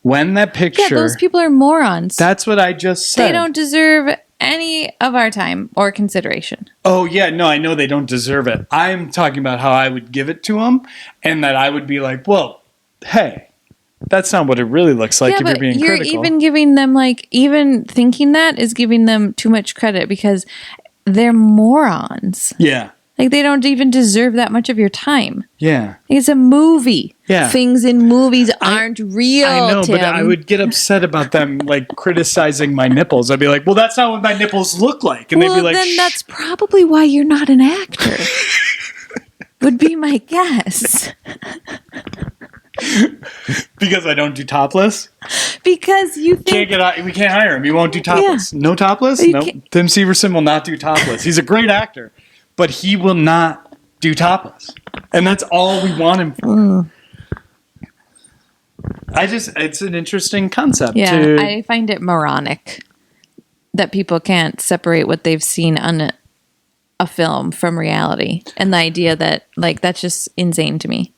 when that picture. Yeah, those people are morons. That's what I just said. They don't deserve any of our time or consideration. Oh, yeah. No, I know they don't deserve it. I'm talking about how I would give it to them and that I would be like, well, hey, that's not what it really looks like if you're being critical. You're even giving them, like, even thinking that is giving them too much credit because they're morons. Yeah. Like, they don't even deserve that much of your time. Yeah. It's a movie. Yeah. Things in movies aren't real, I know, Tim. but I would get upset about them, like, criticizing my nipples. I'd be like, well, that's not what my nipples look like. And they'd be like, then that's probably why you're not an actor. Would be my guess. Because I don't do topless? Because you think... we can't hire him. He won't do topless. Yeah. No topless? No. Nope. Tim Severson will not do topless. He's a great actor. But he will not do topless. And that's all we want him for. It's an interesting concept. Yeah, I find it moronic that people can't separate what they've seen on a film from reality. And the idea that, like, that's just insane to me.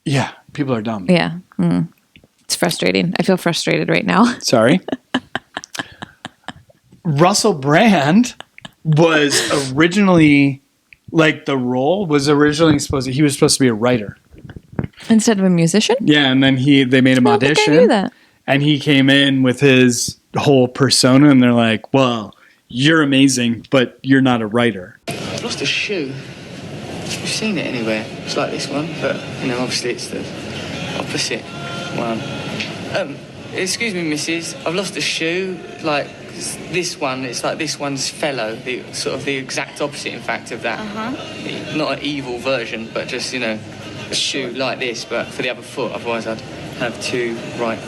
Yeah, people are dumb. Yeah. It's frustrating. I feel frustrated right now. Sorry. Russell Brand was originally, like, the role was originally he was supposed to be a writer. Instead of a musician? Yeah, and then they made him audition. I knew that. And he came in with his whole persona, and they're like, well, you're amazing, but you're not a writer. I've lost a shoe. You've seen it anywhere. It's like this one, but, obviously it's the opposite one. Excuse me, missus. I've lost a shoe, like this one. It's like this one's fellow, the exact opposite, in fact, of that. Not an evil version, but just, a shoe like this, but for the other foot. Otherwise, I'd have two right.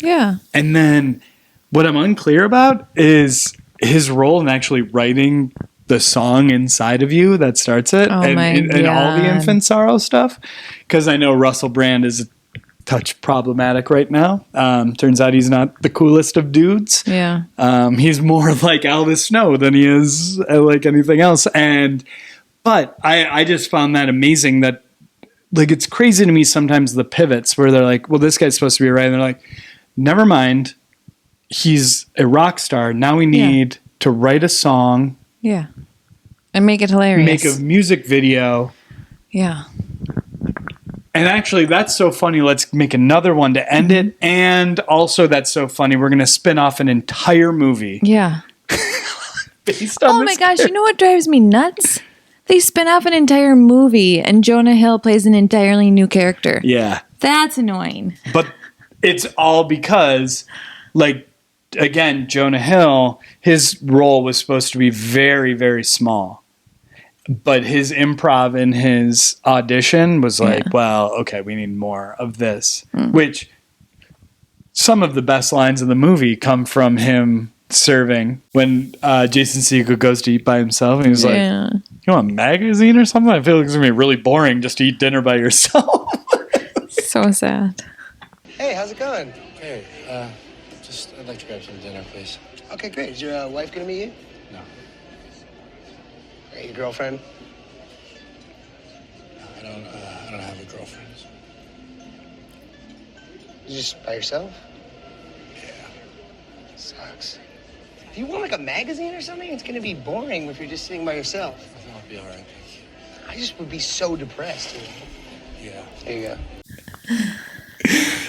Yeah. And then what I'm unclear about is his role in actually writing the song inside of you that starts it. Oh and all the infant sorrow stuff. Because I know Russell Brand is a touch problematic right now. Turns out he's not the coolest of dudes. Yeah. He's more like Elvis Snow than he is like anything else. But I just found that amazing that, like, it's crazy to me sometimes the pivots where they're like, well, this guy's supposed to be a writer. And they're like, never mind. He's a rock star. Now we need to write a song. Yeah. And make it hilarious. Make a music video. Yeah. And actually, that's so funny. Let's make another one to end it. And also, that's so funny. We're going to spin off an entire movie. Yeah. Based on my gosh. You know what drives me nuts? They spin off an entire movie, and Jonah Hill plays an entirely new character. Yeah. That's annoying. But it's all because, like, again, Jonah Hill, his role was supposed to be very, very small. But his improv in his audition was like, well, okay, we need more of this. Which some of the best lines in the movie come from him serving when Jason Segel goes to eat by himself. And he's like, you want a magazine or something? I feel like it's going to be really boring just to eat dinner by yourself. So sad. Hey, how's it going? Hey, I'd like to grab some dinner, please. Okay, great. Is your wife gonna meet you? No. Your girlfriend? I don't have a girlfriend. You just by yourself? Yeah. Sucks. Do you want like a magazine or something? It's gonna be boring if you're just sitting by yourself. I think I'll be all right, thank you. I just would be so depressed. You know? Yeah. There you go.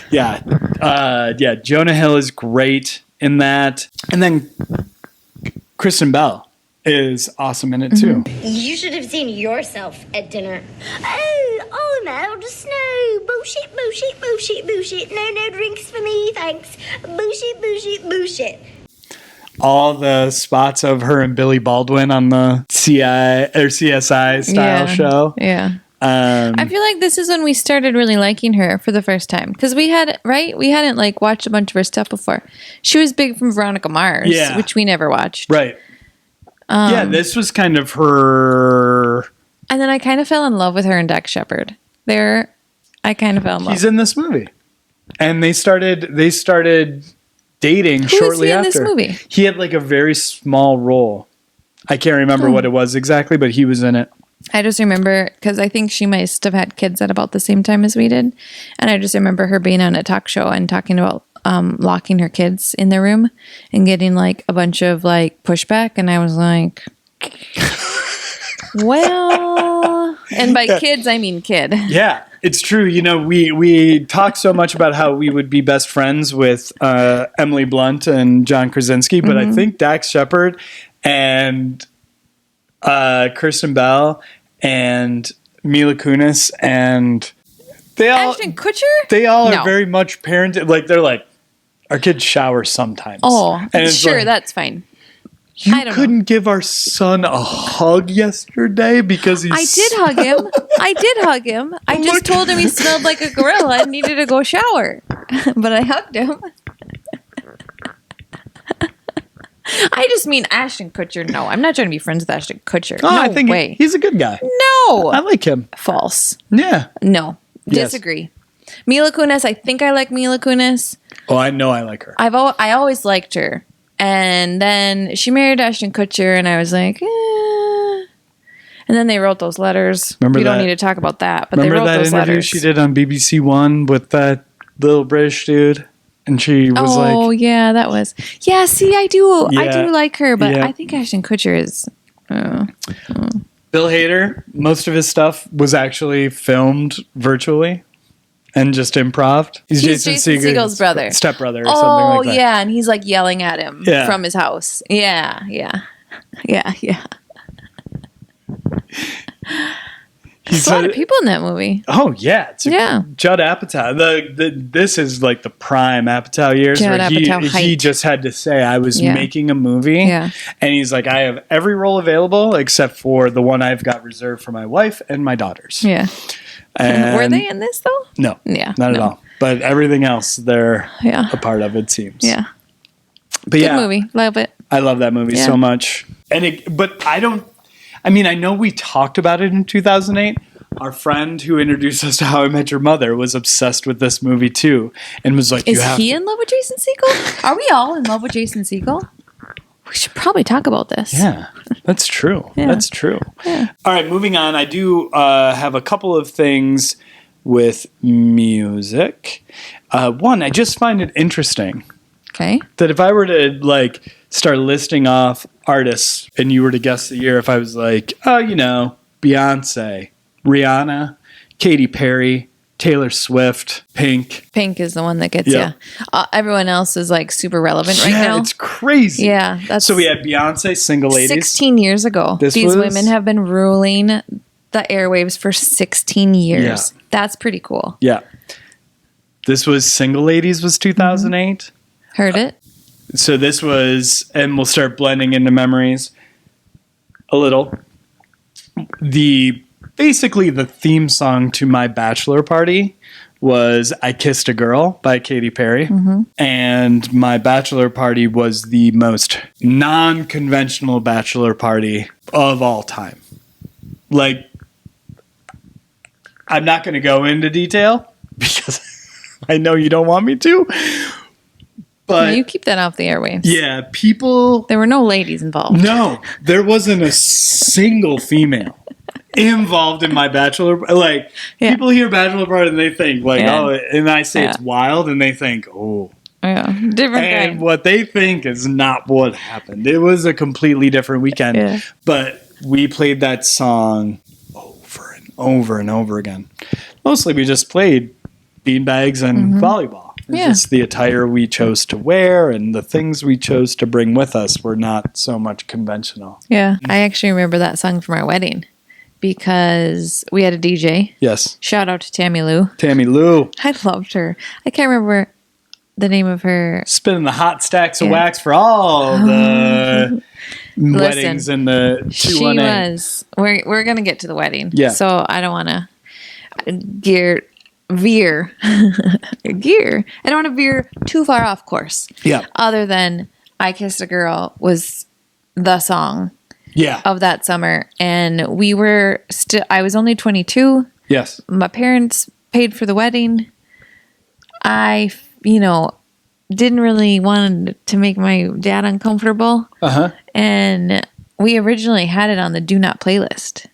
Yeah. Jonah Hill is great in that. And then Kristen Bell is awesome in it too. You should have seen yourself at dinner. Oh, no, just no. Bullshit. No drinks for me, thanks. Bullshit. All the spots of her and Billy Baldwin on the CSI style show. Yeah. I feel like this is when we started really liking her for the first time, because we hadn't like watched a bunch of her stuff before. She was big from Veronica Mars, which we never watched. Right. This was kind of her. And then I kind of fell in love with her and Dax Shepard. I kind of fell in love. He's in this movie, and they started dating shortly after. Who is he in this movie? He had like a very small role. I can't remember what it was exactly, but he was in it. I just remember, because I think she must have had kids at about the same time as we did. And I just remember her being on a talk show and talking about locking her kids in their room and getting like a bunch of like pushback. And I was like, well, and by kids, I mean kid. Yeah, it's true. You know, we talk so much about how we would be best friends with Emily Blunt and John Krasinski, but I think Dax Shepard and Kristen Bell and Mila Kunis and Ashton Kutcher? They all are very much parented. Like, they're like, our kids shower sometimes. Oh, and sure, like, that's fine. You couldn't give our son a hug yesterday because he's... I did hug him. I just told him he smelled like a gorilla and needed to go shower. But I hugged him. I just mean Ashton Kutcher. No, I'm not trying to be friends with Ashton Kutcher. Oh, no I think way. He's a good guy. No. I like him. False. Yeah. No. Yes. Disagree. Mila Kunis, I think I like Mila Kunis. Oh, I know I like her. I always liked her. And then she married Ashton Kutcher, and I was like, eh. And then they wrote those letters. Remember we don't that? need to talk about that, but Remember they wrote that those interview letters. she did on BBC One with that little British dude? And she was like... Oh, yeah, that was... Yeah, see, I do Yeah. like her, but Yeah. I think Ashton Kutcher is... Bill Hader, most of his stuff was actually filmed virtually and just improv. He's Jason Segel's brother. Stepbrother or something like that. Oh, yeah, and he's like yelling at him from his house. Yeah. There's a lot of people in that movie. Oh, yeah. Judd Apatow. This is like the prime Apatow years Judd where Apatow he height. just had to say, I was making a movie. Yeah. And he's like, I have every role available except for the one I've got reserved for my wife and my daughters. Yeah. And were they in this, though? No. Yeah. Not at all. But everything else they're Yeah. a part of, it seems. Yeah. But Good movie. Love it. I love that movie so much. But I know we talked about it in 2008. Our friend who introduced us to How I Met Your Mother was obsessed with this movie too, and was like, Is he in love with Jason Segel? Are we all in love with Jason Segel? We should probably talk about this. Yeah, that's true. Yeah. That's true. Yeah. All right, moving on. I do have a couple of things with music. One, I just find it interesting. Okay. That if I were to start listing off artists and you were to guess the year, if I was like, Beyonce, Rihanna, Katy Perry, Taylor Swift, Pink. Pink is the one that gets Yeah. you. Everyone else is like super relevant right now. It's crazy. Yeah, that's So we had Beyonce, Single Ladies. 16 years ago. These women have been ruling the airwaves for 16 years. Yeah. That's pretty cool. Yeah. This was Single Ladies was 2008. Heard it? So this was, and we'll start blending into memories a little. Basically the theme song to my bachelor party was I Kissed a Girl by Katy Perry. And my bachelor party was the most non-conventional bachelor party of all time. Like, I'm not going to go into detail because I know you don't want me to. But No, you keep that off the airwaves. yeah, people... There were no ladies involved. No, there wasn't a single female involved in my bachelor. Like, people hear bachelor party and they think, like, oh, and I say it's wild, and they think, oh. Yeah, different And guy. what they think is not what happened. It was a completely different weekend. Yeah. But we played that song over and over and over again. Mostly we just played beanbags and volleyball. It's just the attire we chose to wear and the things we chose to bring with us were not so much conventional. Yeah, I actually remember that song from our wedding because we had a DJ. Yes. Shout out to Tammy Lou. Tammy Lou. I loved her. I can't remember the name of her. Spinning the hot stacks of wax for all the weddings Listen, in the 218. She was. We're going to get to the wedding. Yeah. So I don't want to veer. I don't want to veer too far off course. Yeah. Other than I Kissed a Girl was the song of that summer. And we were still, I was only 22. Yes. My parents paid for the wedding. I, didn't really want to make my dad uncomfortable. And we originally had it on the Do Not playlist.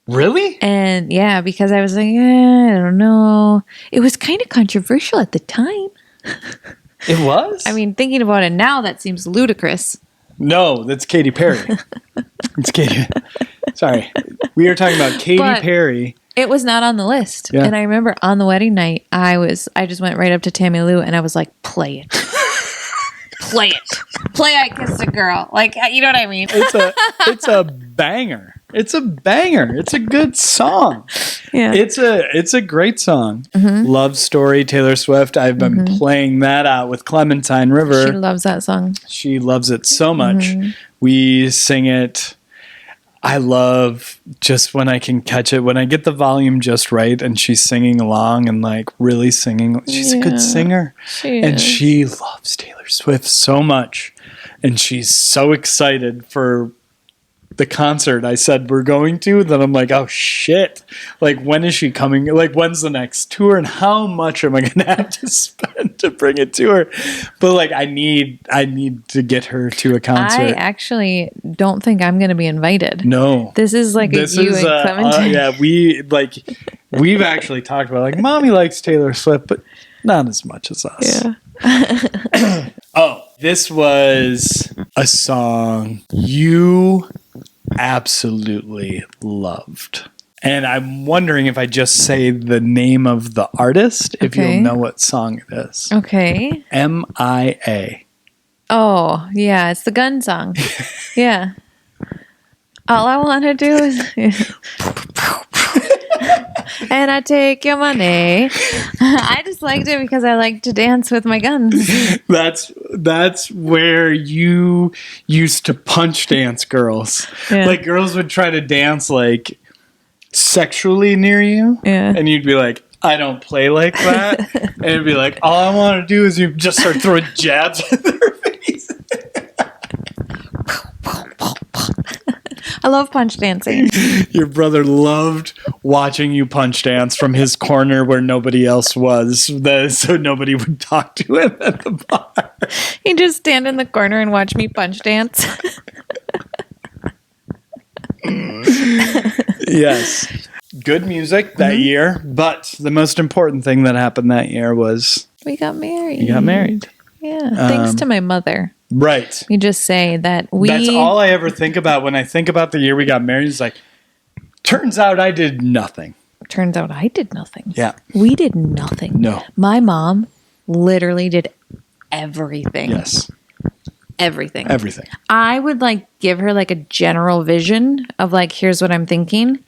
Really? And yeah, because I was like, I don't know. It was kind of controversial at the time. It was? I mean, thinking about it now, that seems ludicrous. No, that's Katy Perry. It's Katy. Sorry. We are talking about Katy Perry. It was not on the list. Yeah. And I remember on the wedding night, I just went right up to Tammy Lou and I was like, play it. Play it. Play I Kissed a Girl. Like, you know what I mean? It's a banger. It's a banger. It's a good song. Yeah. It's a great song. Love Story, Taylor Swift. I've been playing that out with Clementine River. She loves that song. She loves it so much. We sing it. I love just when I can catch it, when I get the volume just right and she's singing along and like really singing. She's a good singer. And she loves Taylor Swift so much. And she's so excited for the concert I said we're going to, then I'm like, oh shit. Like, when is she coming? Like, when's the next tour? And how much am I going to have to spend to bring it to her? But like, I need to get her to a concert. I actually don't think I'm going to be invited. No. This is like and Clementine. Yeah, we've actually talked about like, Mommy likes Taylor Swift, but not as much as us. Yeah. Oh, this was a song you absolutely loved. And I'm wondering if I just say the name of the artist, if you'll know what song it is. Okay. M.I.A. Oh, yeah. It's the gun song. Yeah. All I want to do is... and I take your money. I just liked it because I like to dance with my guns. That's where you used to punch dance girls. Yeah. Like, girls would try to dance like sexually near you. Yeah. And you'd be like, I don't play like that. And it'd be like, all I want to do is you just start throwing jabs at their face. I love punch dancing. Your brother loved watching you punch dance from his corner where nobody else was, so nobody would talk to him at the bar. He'd just stand in the corner and watch me punch dance. Yes. Good music that year, but the most important thing that happened that year was... We got married. You got married. Yeah. Thanks to my mother. Right. We just say that That's all I ever think about when I think about the year we got married. It's like, turns out I did nothing. turns out I did nothing. Yeah. We did nothing. No. My mom literally did everything. Yes. Everything. Everything. I would like give her like a general vision of like, here's what I'm thinking.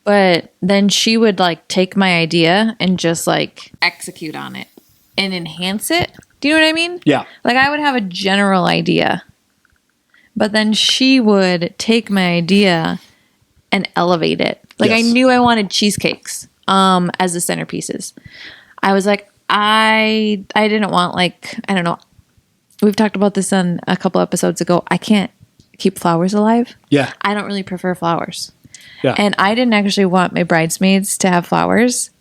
But then she would like take my idea and just like execute on it and enhance it. Do you know what I mean? Yeah. Like I would have a general idea, but then she would take my idea and elevate it. Like Yes. I knew I wanted cheesecakes as the centerpieces. I was like, I didn't want like, I don't know. We've talked about this on a couple episodes ago. I can't keep flowers alive. Yeah. I don't really prefer flowers. Yeah. And I didn't actually want my bridesmaids to have flowers.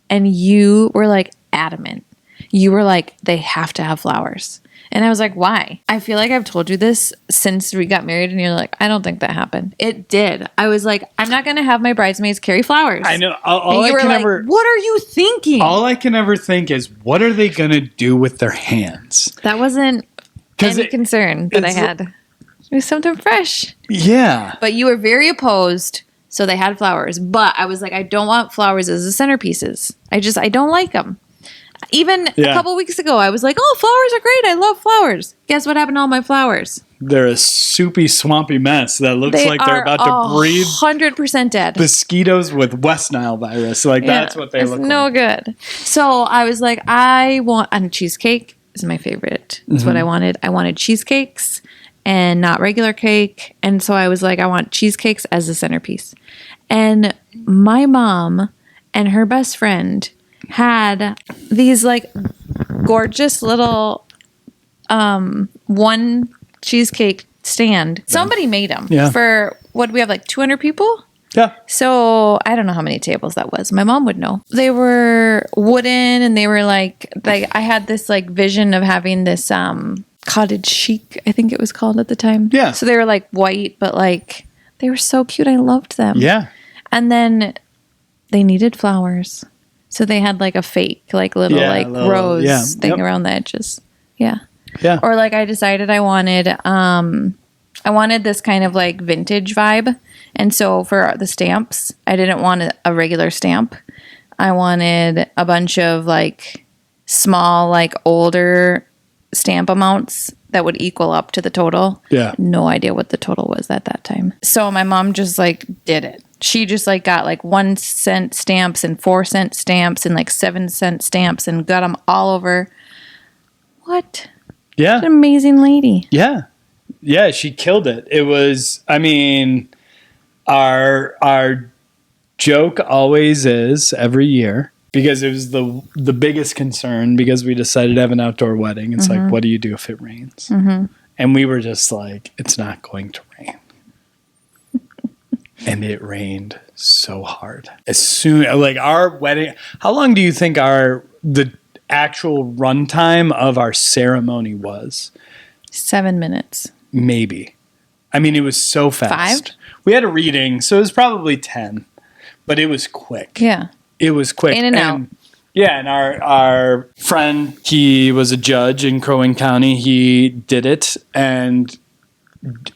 And you were like adamant. You were like, they have to have flowers. And I was like, why? I feel like I've told you this since we got married. And you're like, I don't think that happened. It did. I was like, I'm not going to have my bridesmaids carry flowers. I know. And you were like, what are you thinking? All I can ever think is, what are they going to do with their hands? That wasn't any concern that I had. It was something fresh. Yeah. But you were very opposed, so they had flowers. But I was like, I don't want flowers as the centerpieces. I don't like them. Even a couple weeks ago, I was like, oh, flowers are great. I love flowers. Guess what happened to all my flowers? They're a soupy, swampy mess that looks like they're about to breed 100% dead. mosquitoes with West Nile virus. Like, that's what they look like. It's no good. So I was like, I want a cheesecake is my favorite. That's what I wanted. I wanted cheesecakes and not regular cake. And so I was like, I want cheesecakes as the centerpiece. And my mom and her best friend had these like gorgeous little one cheesecake stand. Somebody made them for what do we have, like 200 people? Yeah. So I don't know how many tables that was. My mom would know. They were wooden and they were like I had this like vision of having this cottage chic, I think it was called at the time. Yeah. So they were like white, but like they were so cute. I loved them. Yeah. And then they needed flowers. So they had like a fake, like little rose thing around the edges. Yeah. Yeah. Or like I decided I wanted this kind of like vintage vibe. And so for the stamps, I didn't want a regular stamp. I wanted a bunch of like small, like older stamp amounts that would equal up to the total. Yeah. No idea what the total was at that time. So my mom just like did it. She just like got like 1 cent stamps and 4 cent stamps and like 7 cent stamps and got them all over. What? Yeah. What an amazing lady. Yeah. Yeah, she killed it. It was, I mean, our joke always is every year, because it was the biggest concern, because we decided to have an outdoor wedding. It's like, what do you do if it rains? And we were just like, it's not going to rain. And it rained so hard. As soon, like our wedding, how long do you think the actual runtime of our ceremony was? 7 minutes. Maybe. I mean, it was so fast. 5? We had a reading, so it was probably 10, but it was quick. Yeah. It was quick. In and out. Yeah, and our friend, he was a judge in Crow Wing County. He did it, and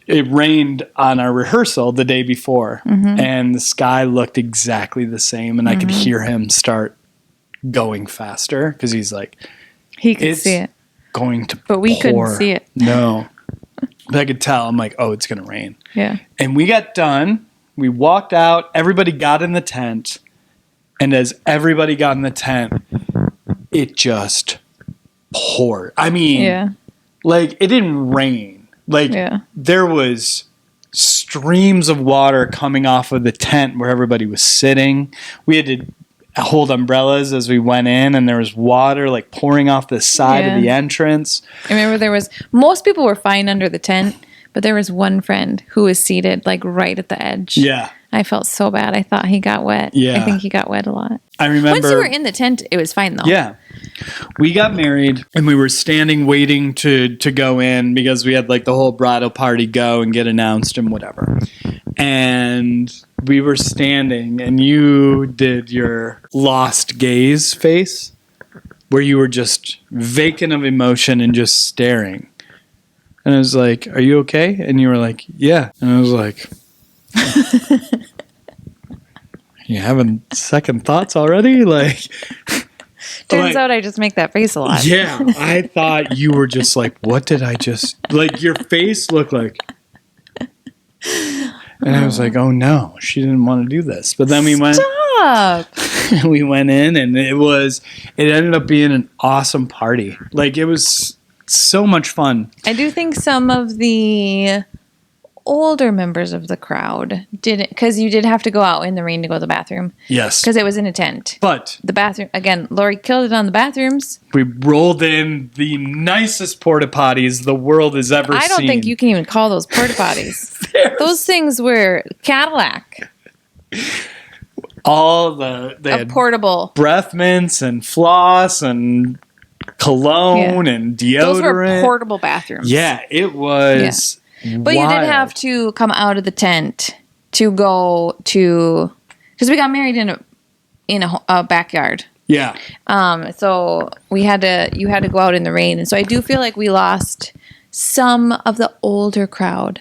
it rained on our rehearsal the day before, and the sky looked exactly the same, and I could hear him start going faster, because he's like, he could see it. Going to But we pour. couldn't see it. No. But I could tell. I'm like, oh, it's going to rain. Yeah. And we got done. We walked out. Everybody got in the tent. And as everybody got in the tent, it just poured. I mean, like, it didn't rain. Like, there was streams of water coming off of the tent where everybody was sitting. We had to hold umbrellas as we went in, and there was water like pouring off the side of the entrance. I remember most people were fine under the tent, but there was one friend who was seated like right at the edge. Yeah. I felt so bad. I thought he got wet. Yeah. I think he got wet a lot. I remember. Once you were in the tent, it was fine though. Yeah. We got married and we were standing waiting to go in, because we had like the whole bridal party go and get announced and whatever. And we were standing and you did your lost gaze face, where you were just vacant of emotion and just staring. And I was like, are you okay? And you were like, yeah. And I was like, you having second thoughts already? Like, Turns out I just make that face a lot. Yeah, I thought you were just like, what did I just, like, your face looked like. And I was like, oh no, she didn't want to do this. But then we went in, and it ended up being an awesome party. Like, it was so much fun. I do think some of the older members of the crowd didn't, because you did have to go out in the rain to go to the bathroom. Yes. Because it was in a tent. But the bathroom, again, Lori killed it on the bathrooms. We rolled in the nicest porta potties the world has ever seen. I don't think you can even call those porta potties. Those things were Cadillac. All they had portable breath mints and floss and cologne and deodorant. Those were portable bathrooms. Yeah, it was. Yeah. But you did have to come out of the tent to go to, because we got married in a backyard. Yeah. So you had to go out in the rain, and so I do feel like we lost some of the older crowd,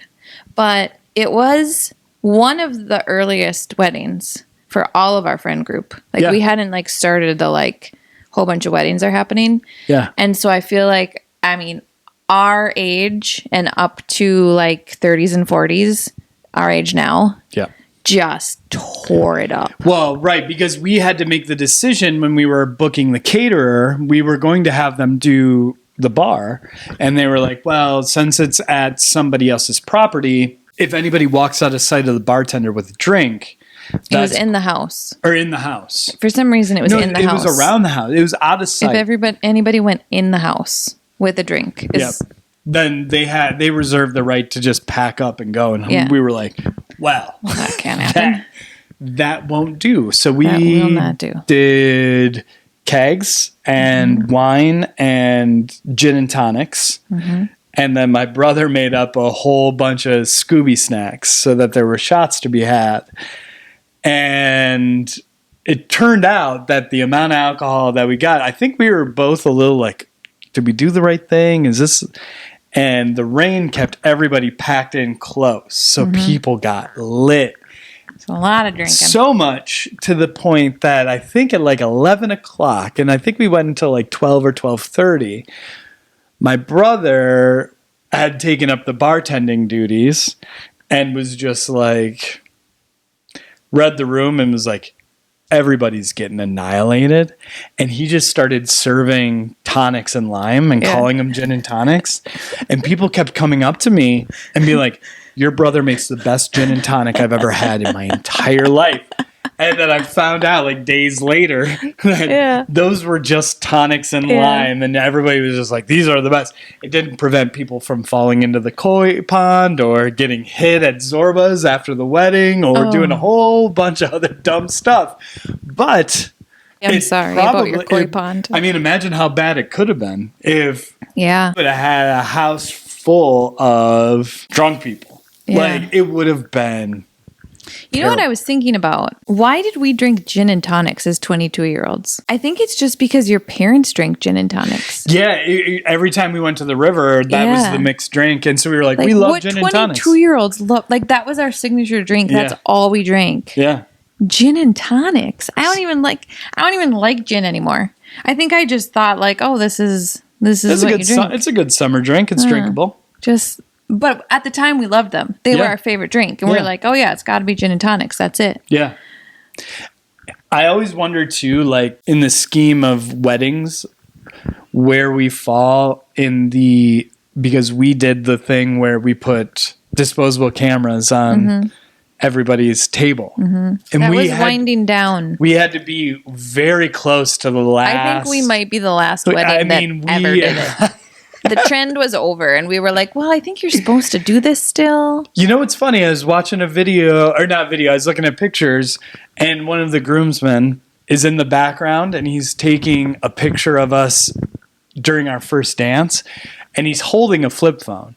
but it was one of the earliest weddings for all of our friend group. Like we hadn't like started the like whole bunch of weddings are happening. Yeah. And so I feel like, I mean, our age and up to like 30s and 40s, our age now. Yeah. Just tore it up. Well, right, because we had to make the decision when we were booking the caterer, we were going to have them do the bar. And they were like, well, since it's at somebody else's property, if anybody walks out of sight of the bartender with a drink. It was in the house. Or in the house. For some reason, it was in the house. It was around the house. It was out of sight. If anybody went in the house with a drink. Then they reserved the right to just pack up and go. And we were like, well, that can't happen. That won't do. So we will not do. Did kegs and wine and gin and tonics. Mm-hmm. And then my brother made up a whole bunch of Scooby snacks so that there were shots to be had. And it turned out that the amount of alcohol that we got, I think we were both a little like, did we do the right thing? Is this... And the rain kept everybody packed in close. So people got lit. It's a lot of drinking. So much to the point that I think at like 11 o'clock, and I think we went until like 12 or 12:30, my brother had taken up the bartending duties and was just like, read the room and was like, everybody's getting annihilated. And he just started serving tonics and lime and calling them gin and tonics. And people kept coming up to me and be like, your brother makes the best gin and tonic I've ever had in my entire life. And then I found out like days later that those were just tonics and lime. And everybody was just like, these are the best. It didn't prevent people from falling into the koi pond or getting hit at Zorba's after the wedding or doing a whole bunch of other dumb stuff. But I'm sorry about your koi pond. I mean, imagine how bad it could have been if we would have had a house full of drunk people. Yeah. Like, it would have been... You know what I was thinking about? Why did we drink gin and tonics as 22-year-olds? I think it's just because your parents drank gin and tonics. Yeah, every time we went to the river, that was the mixed drink. And so we were like we love gin and tonics. 22-year-olds love, like that was our signature drink. That's all we drank. Yeah. Gin and tonics. I don't even like gin anymore. I think I just thought like, oh, this is what you drink. It's a good summer drink. It's drinkable. But at the time, we loved them. They were our favorite drink. And we're like, oh, yeah, it's got to be gin and tonics. That's it. Yeah. I always wonder, too, like, in the scheme of weddings, where we fall because we did the thing where we put disposable cameras on everybody's table. And that was winding down. We had to be very close to the last. I think we might be the last wedding that ever did it. The trend was over, and we were like, well, I think you're supposed to do this still. You know what's funny? I was watching I was looking at pictures, and one of the groomsmen is in the background, and he's taking a picture of us during our first dance, and he's holding a flip phone.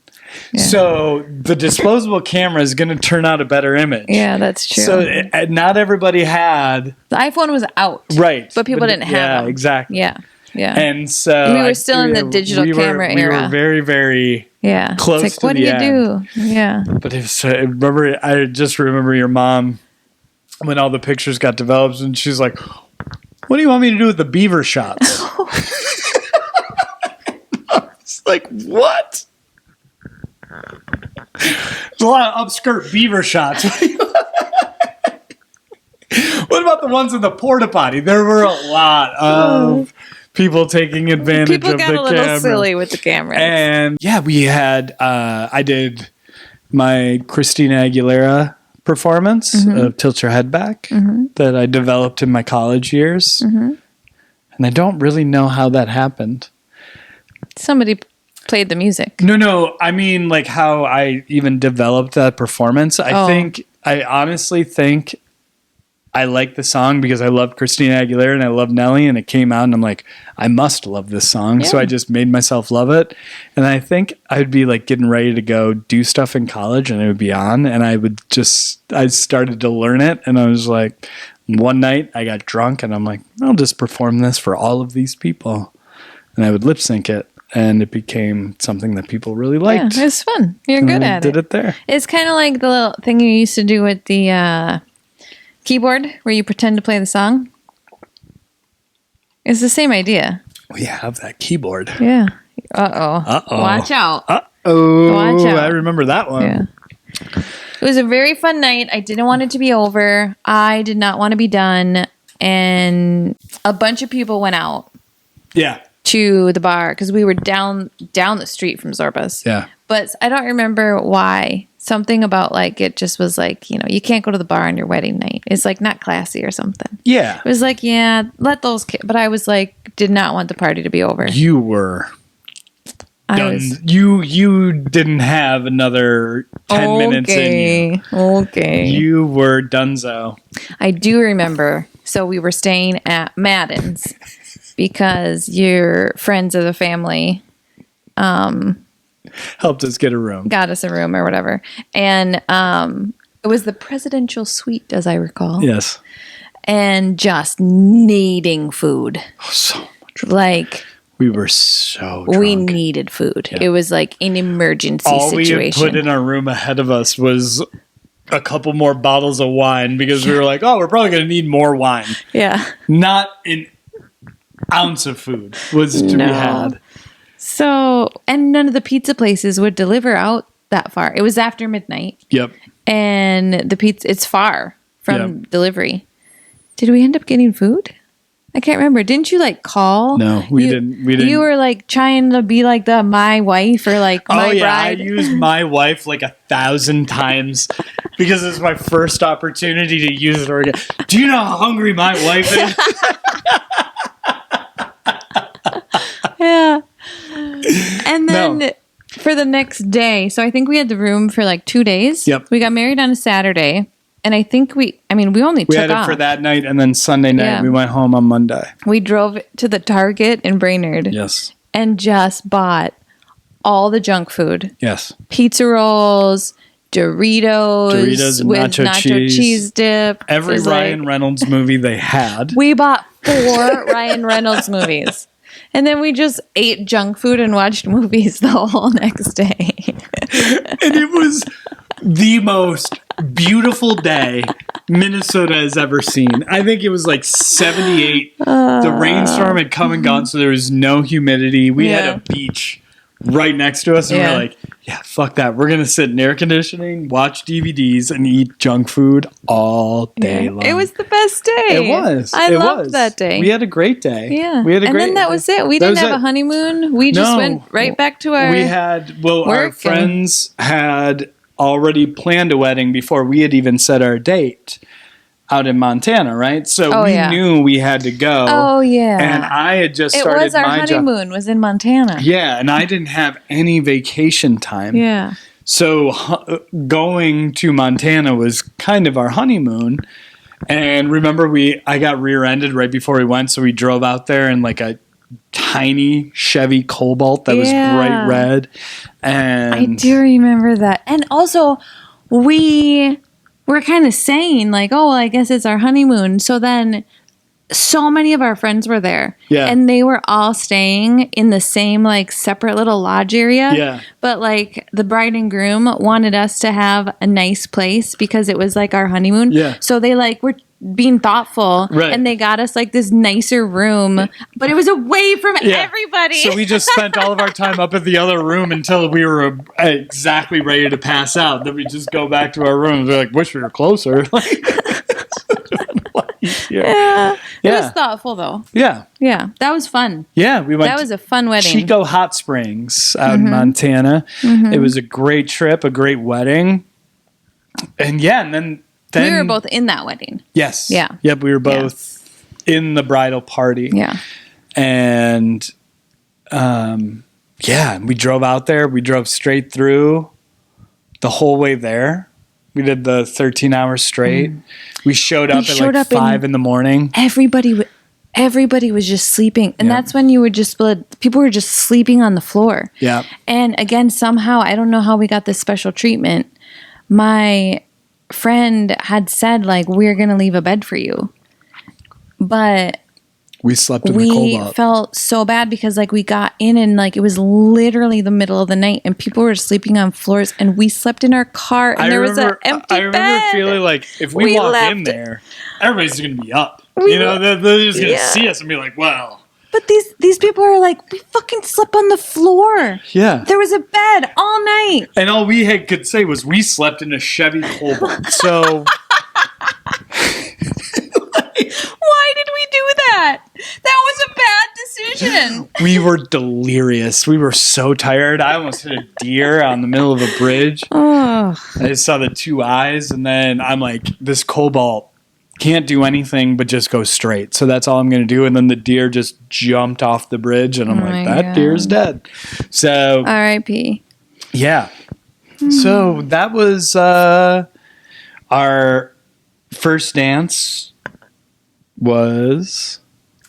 Yeah. So the disposable camera is going to turn out a better image. Yeah, that's true. So not everybody had... The iPhone was out. Right. But people didn't have them. Yeah, exactly. Yeah. Yeah. And so we were still in the digital camera era. We were very, very close it's like, to what the do you end. do? Yeah. But I just remember your mom when all the pictures got developed, and she's like, "What do you want me to do with the beaver shots?" It's like, what? There's a lot of upskirt beaver shots. What about the ones in the porta potty? There were a lot of people taking advantage People of got the a little camera. silly with the camera. And yeah, we had, I did my Christina Aguilera performance of Tilt Your Head Back that I developed in my college years. And I don't really know how that happened. Somebody played the music. No. I mean, like how I even developed that performance. I honestly think I like the song because I love Christina Aguilera and I love Nelly, and it came out and I'm like, I must love this song. So I just made myself love it. And I think I'd be like getting ready to go do stuff in college and it would be on, and I started to learn it, and I was like, one night I got drunk and I'm like, I'll just perform this for all of these people. And I would lip sync it, and it became something that people really liked. Yeah, it was fun. You're good at it. Did it there. It's kind of like the little thing you used to do with the keyboard where you pretend to play the song. It's the same idea. We have that keyboard. Yeah. Watch out. Watch out. I remember that one. Yeah. It was a very fun night. I didn't want it to be over. I did not want to be done. And a bunch of people went out. Yeah. To the bar because we were down the street from Zorba's. Yeah. But I don't remember why. Something about like it just was like, you can't go to the bar on your wedding night. It's like not classy or something. Yeah. It was like, yeah, let those kids. But I was like, did not want the party to be over. You were done. You didn't have another 10 minutes in you. Okay. You were donezo. I do remember. So we were staying at Madden's because your friends of the family helped us get a room. Got us a room or whatever. And it was the presidential suite, as I recall. Yes. And just needing food. Oh, so much. Like, we were so drunk. We needed food. Yeah. It was like an emergency situation. All we had put in our room ahead of us was a couple more bottles of wine because we were like, oh, we're probably going to need more wine. Yeah. Not an ounce of food was to be had. So, and none of the pizza places would deliver out that far. It was after midnight. Yep. And the pizza, it's far from delivery. Did we end up getting food? I can't remember. Didn't you like call? No, we didn't. You were like trying to be like my wife or like my bride. I used my wife like 1,000 times because it's my first opportunity to use it again. Do you know how hungry my wife is? Yeah. And then for the next day, so I think we had the room for like 2 days. Yep. We got married on a Saturday. And I think we only took had it off for that night, and then Sunday night we went home on Monday. We drove to the Target in Brainerd. Yes. And just bought all the junk food. Yes. Pizza rolls, Doritos with nacho cheese dip. Every Ryan Reynolds movie they had. We bought 4 Ryan Reynolds movies. And then we just ate junk food and watched movies the whole next day. And it was the most beautiful day Minnesota has ever seen. I think it was like 78. The rainstorm had come and gone, so there was no humidity. We had a beach right next to us, and we were like, yeah, fuck that. We're going to sit in air conditioning, watch DVDs, and eat junk food all day long. It was the best day. It was. I loved that day. We had a great day. Yeah. We had a great And then that was it. We didn't have a honeymoon. We just went right back to our our friends had already planned a wedding before we had even set our date out in Montana, right? So we knew we had to go. Oh, yeah. And I had just started my job. It was our honeymoon was in Montana. Yeah, and I didn't have any vacation time. Yeah. So going to Montana was kind of our honeymoon. And remember, I got rear-ended right before we went, so we drove out there in like a tiny Chevy Cobalt that was bright red. And I do remember that. And also, we were kind of saying like, oh, well, I guess it's our honeymoon. So then so many of our friends were there. Yeah. And they were all staying in the same like separate little lodge area. Yeah. But like the bride and groom wanted us to have a nice place because it was like our honeymoon. Yeah. So they like were being thoughtful. Right. And they got us like this nicer room. But it was away from Yeah. everybody. So we just spent all of our time up at the other room until we were exactly ready to pass out. Then we just go back to our rooms. We're like, wish we were closer. Yeah. It Yeah. was thoughtful though. Yeah. Yeah. That was fun. Yeah. We went That was a fun wedding. Chico Hot Springs out in Montana. It was a great trip, a great wedding. And yeah, and then we were both in that wedding. Yes. Yeah. Yep. We were both in the bridal party. Yeah. And yeah, we drove out there. We drove straight through the whole way there. We did the 13 hours straight. We showed up at like 5 in the morning. Everybody was just sleeping. And that's when you would just split. People were just sleeping on the floor. Yeah. And again, somehow, I don't know how we got this special treatment. My friend had said, like, we're going to leave a bed for you. But we slept in the we cobalt. felt so bad because like we got in and like it was literally the middle of the night and people were sleeping on floors and we slept in our car and there was an empty bed. I remember feeling like if we walk in there, everybody's going to be up. They're just going to see us and be like, wow. But these people are like, we fucking slept on the floor. Yeah. There was a bed all night. And all we could say was we slept in a Chevy Cobalt. So why did we do that? That was a bad decision. we were delirious. We were so tired. I almost hit a deer on the middle of a bridge. Oh. I just saw the two eyes, and then I'm like, this Cobalt can't do anything but just go straight. So that's all I'm going to do. And then the deer just jumped off the bridge, and I'm like, that deer's dead. So R.I.P. Yeah. So that was our first dance. Was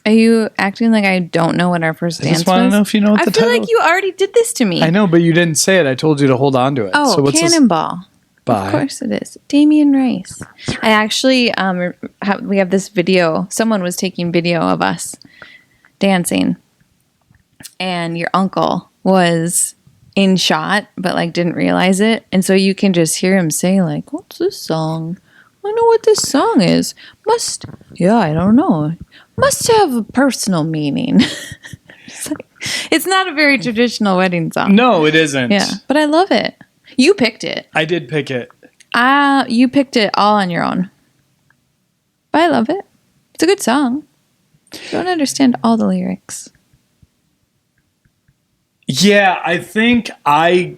Are you acting like I don't know what our first dance was? I just want to know if you know what the I feel title. like you already did this to me. I know, but you didn't say it. I told you to hold on to it. Oh, so what's Cannonball. By? Of course it is. Damien Rice. I actually, we have this video. Someone was taking video of us dancing. And your uncle was in shot, but like didn't realize it. And so you can just hear him say like, what's this song? I don't know what this song is. I don't know. Must have a personal meaning. It's not a very traditional wedding song. No, it isn't. Yeah, but I love it. You picked it. I did pick it. You picked it all on your own. But I love it. It's a good song. Don't understand all the lyrics. Yeah, I think I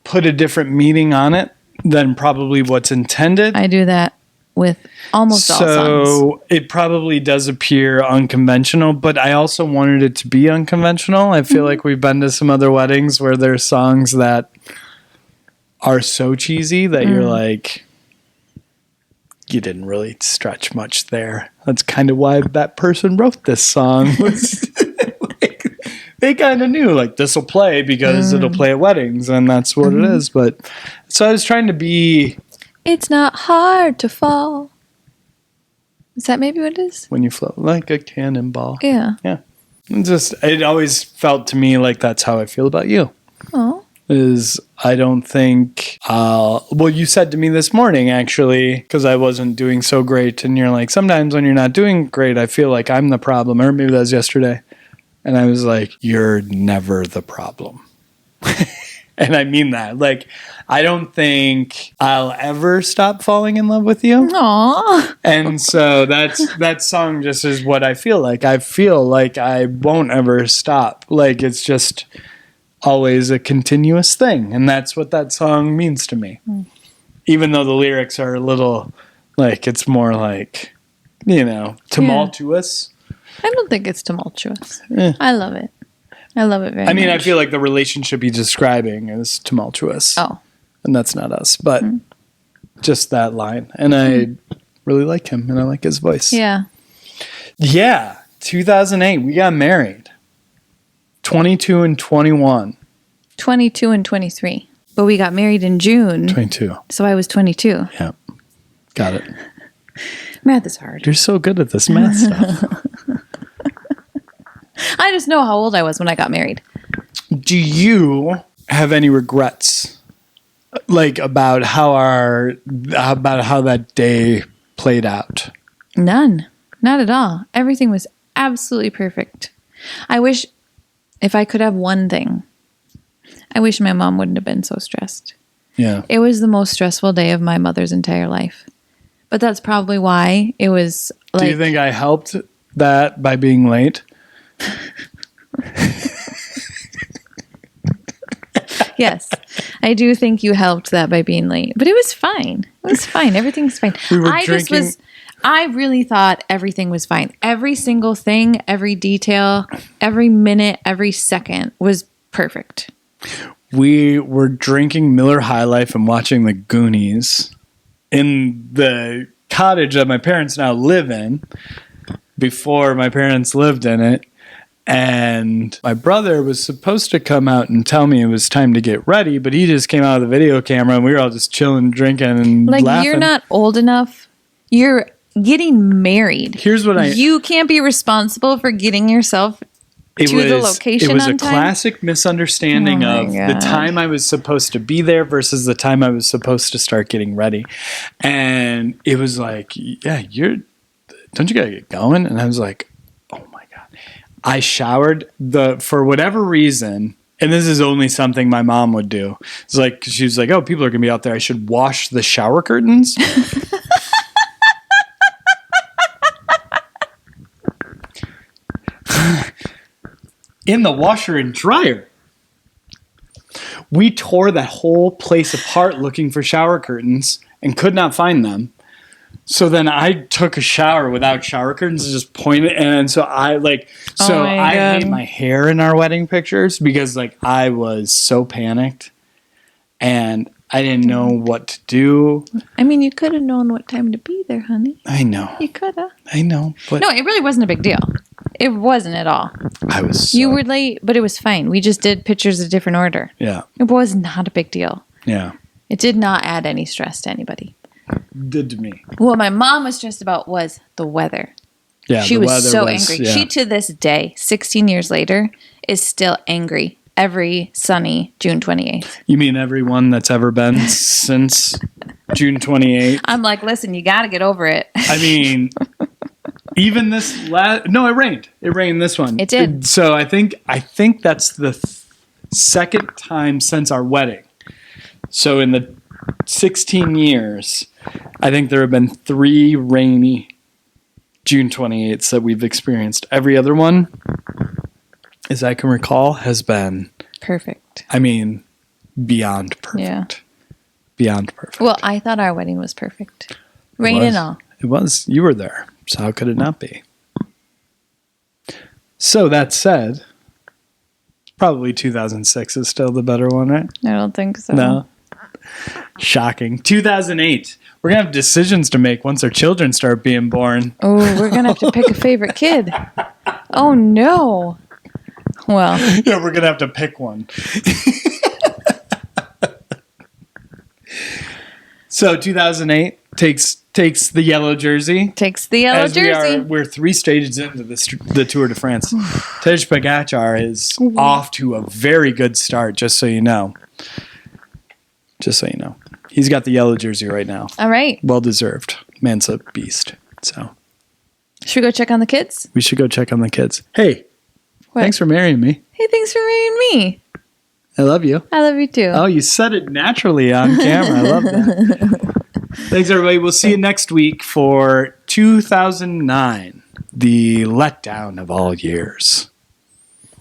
put a different meaning on it than probably what's intended. I do that with almost all songs. So it probably does appear unconventional, but I also wanted it to be unconventional. I feel like we've been to some other weddings where there's songs that are so cheesy that you're like, you didn't really stretch much there. That's kind of why that person wrote this song. They kind of knew like this will play because it'll play at weddings, and that's what it is. But so I was trying to be. It's not hard to fall. Is that maybe what it is? When you float like a cannonball. Yeah. Yeah. It always felt to me like that's how I feel about you. Oh. Is I don't think, well, you said to me this morning, actually, because I wasn't doing so great. And you're like, sometimes when you're not doing great, I feel like I'm the problem. Or maybe that was yesterday. And I was like, you're never the problem. And I mean that. Like, I don't think I'll ever stop falling in love with you. Aww. And so that song just is what I feel like. I feel like I won't ever stop. Like, it's just always a continuous thing. And that's what that song means to me. Even though the lyrics are a little, like, it's more like, tumultuous. Yeah. I don't think it's tumultuous. Yeah. I love it. I love it very much. I mean, I feel like the relationship he's describing is tumultuous. Oh. And that's not us. But just that line. And I really like him. And I like his voice. Yeah. Yeah. 2008. We got married. 22 and 21. 22 and 23. But we got married in June. 22. So I was 22. Yeah. Got it. Math is hard. You're so good at this math stuff. I just know how old I was when I got married. Do you have any regrets, like about how that day played out? None. Not at all. Everything was absolutely perfect. I wish, if I could have one thing, I wish my mom wouldn't have been so stressed. Yeah. It was the most stressful day of my mother's entire life. But that's probably why it was like... Do you think I helped that by being late? Yes, I do think you helped that by being late. But it was fine. It was fine. Everything's fine. We were drinking... I really thought everything was fine. Every single thing, every detail, every minute, every second was perfect. We were drinking Miller High Life and watching the Goonies in the cottage that my parents now live in. Before my parents lived in it. And my brother was supposed to come out and tell me it was time to get ready, but he just came out of the video camera and we were all just chilling, drinking, and laughing. You're not old enough. You're getting married. Here's what You can't be responsible for getting yourself to the location on time. It was a classic misunderstanding of the time I was supposed to be there versus the time I was supposed to start getting ready. And it was like, yeah, don't you gotta get going? And I was like, oh my God. I showered for whatever reason, and this is only something my mom would do. It's like, she was like, oh, people are gonna be out there. I should wash the shower curtains. In the washer and dryer. We tore that whole place apart looking for shower curtains and could not find them. So then I took a shower without shower curtains and just pointed. And so I hate my hair in our wedding pictures because I was so panicked and I didn't know what to do. I mean, you could have known what time to be there, honey. I know. You could have. I know. But no, it really wasn't a big deal. It wasn't at all. I was. You were late, but it was fine. We just did pictures a different order. Yeah. It was not a big deal. Yeah. It did not add any stress to anybody. Did to me. What my mom was stressed about was the weather. Yeah, she was so angry. Yeah. She, to this day, 16 years later, is still angry every sunny June 28th. You mean everyone that's ever been since June 28th? I'm like, listen, you got to get over it. I mean, even this no, it rained. It rained this one. It did. So I think that's the second time since our wedding. So in the 16 years, I think there have been 3 rainy June 28ths that we've experienced. Every other one, as I can recall, has been perfect. I mean, beyond perfect. Yeah. Beyond perfect. Well, I thought our wedding was perfect. Rain and all. It was. You were there. So how could it not be? So that said, probably 2006 is still the better one, right? I don't think so. No. Shocking. 2008. We're going to have decisions to make once our children start being born. Oh, we're going to have to pick a favorite kid. Oh, no. Well. Yeah, we're going to have to pick one. So 2008 takes the yellow jersey. Takes the yellow jersey. We're 3 stages into the Tour de France. Tadej Pogacar is off to a very good start, just so you know. Just so you know. He's got the yellow jersey right now. All right. Well deserved. Man's a beast. So. Should we go check on the kids? We should go check on the kids. Hey. What? Thanks for marrying me. Hey, thanks for marrying me. I love you. I love you too. Oh, you said it naturally on camera. I love that. Thanks, everybody. We'll see you next week for 2009, the letdown of all years.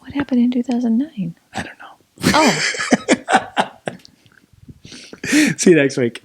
What happened in 2009? I don't know. Oh. See you next week.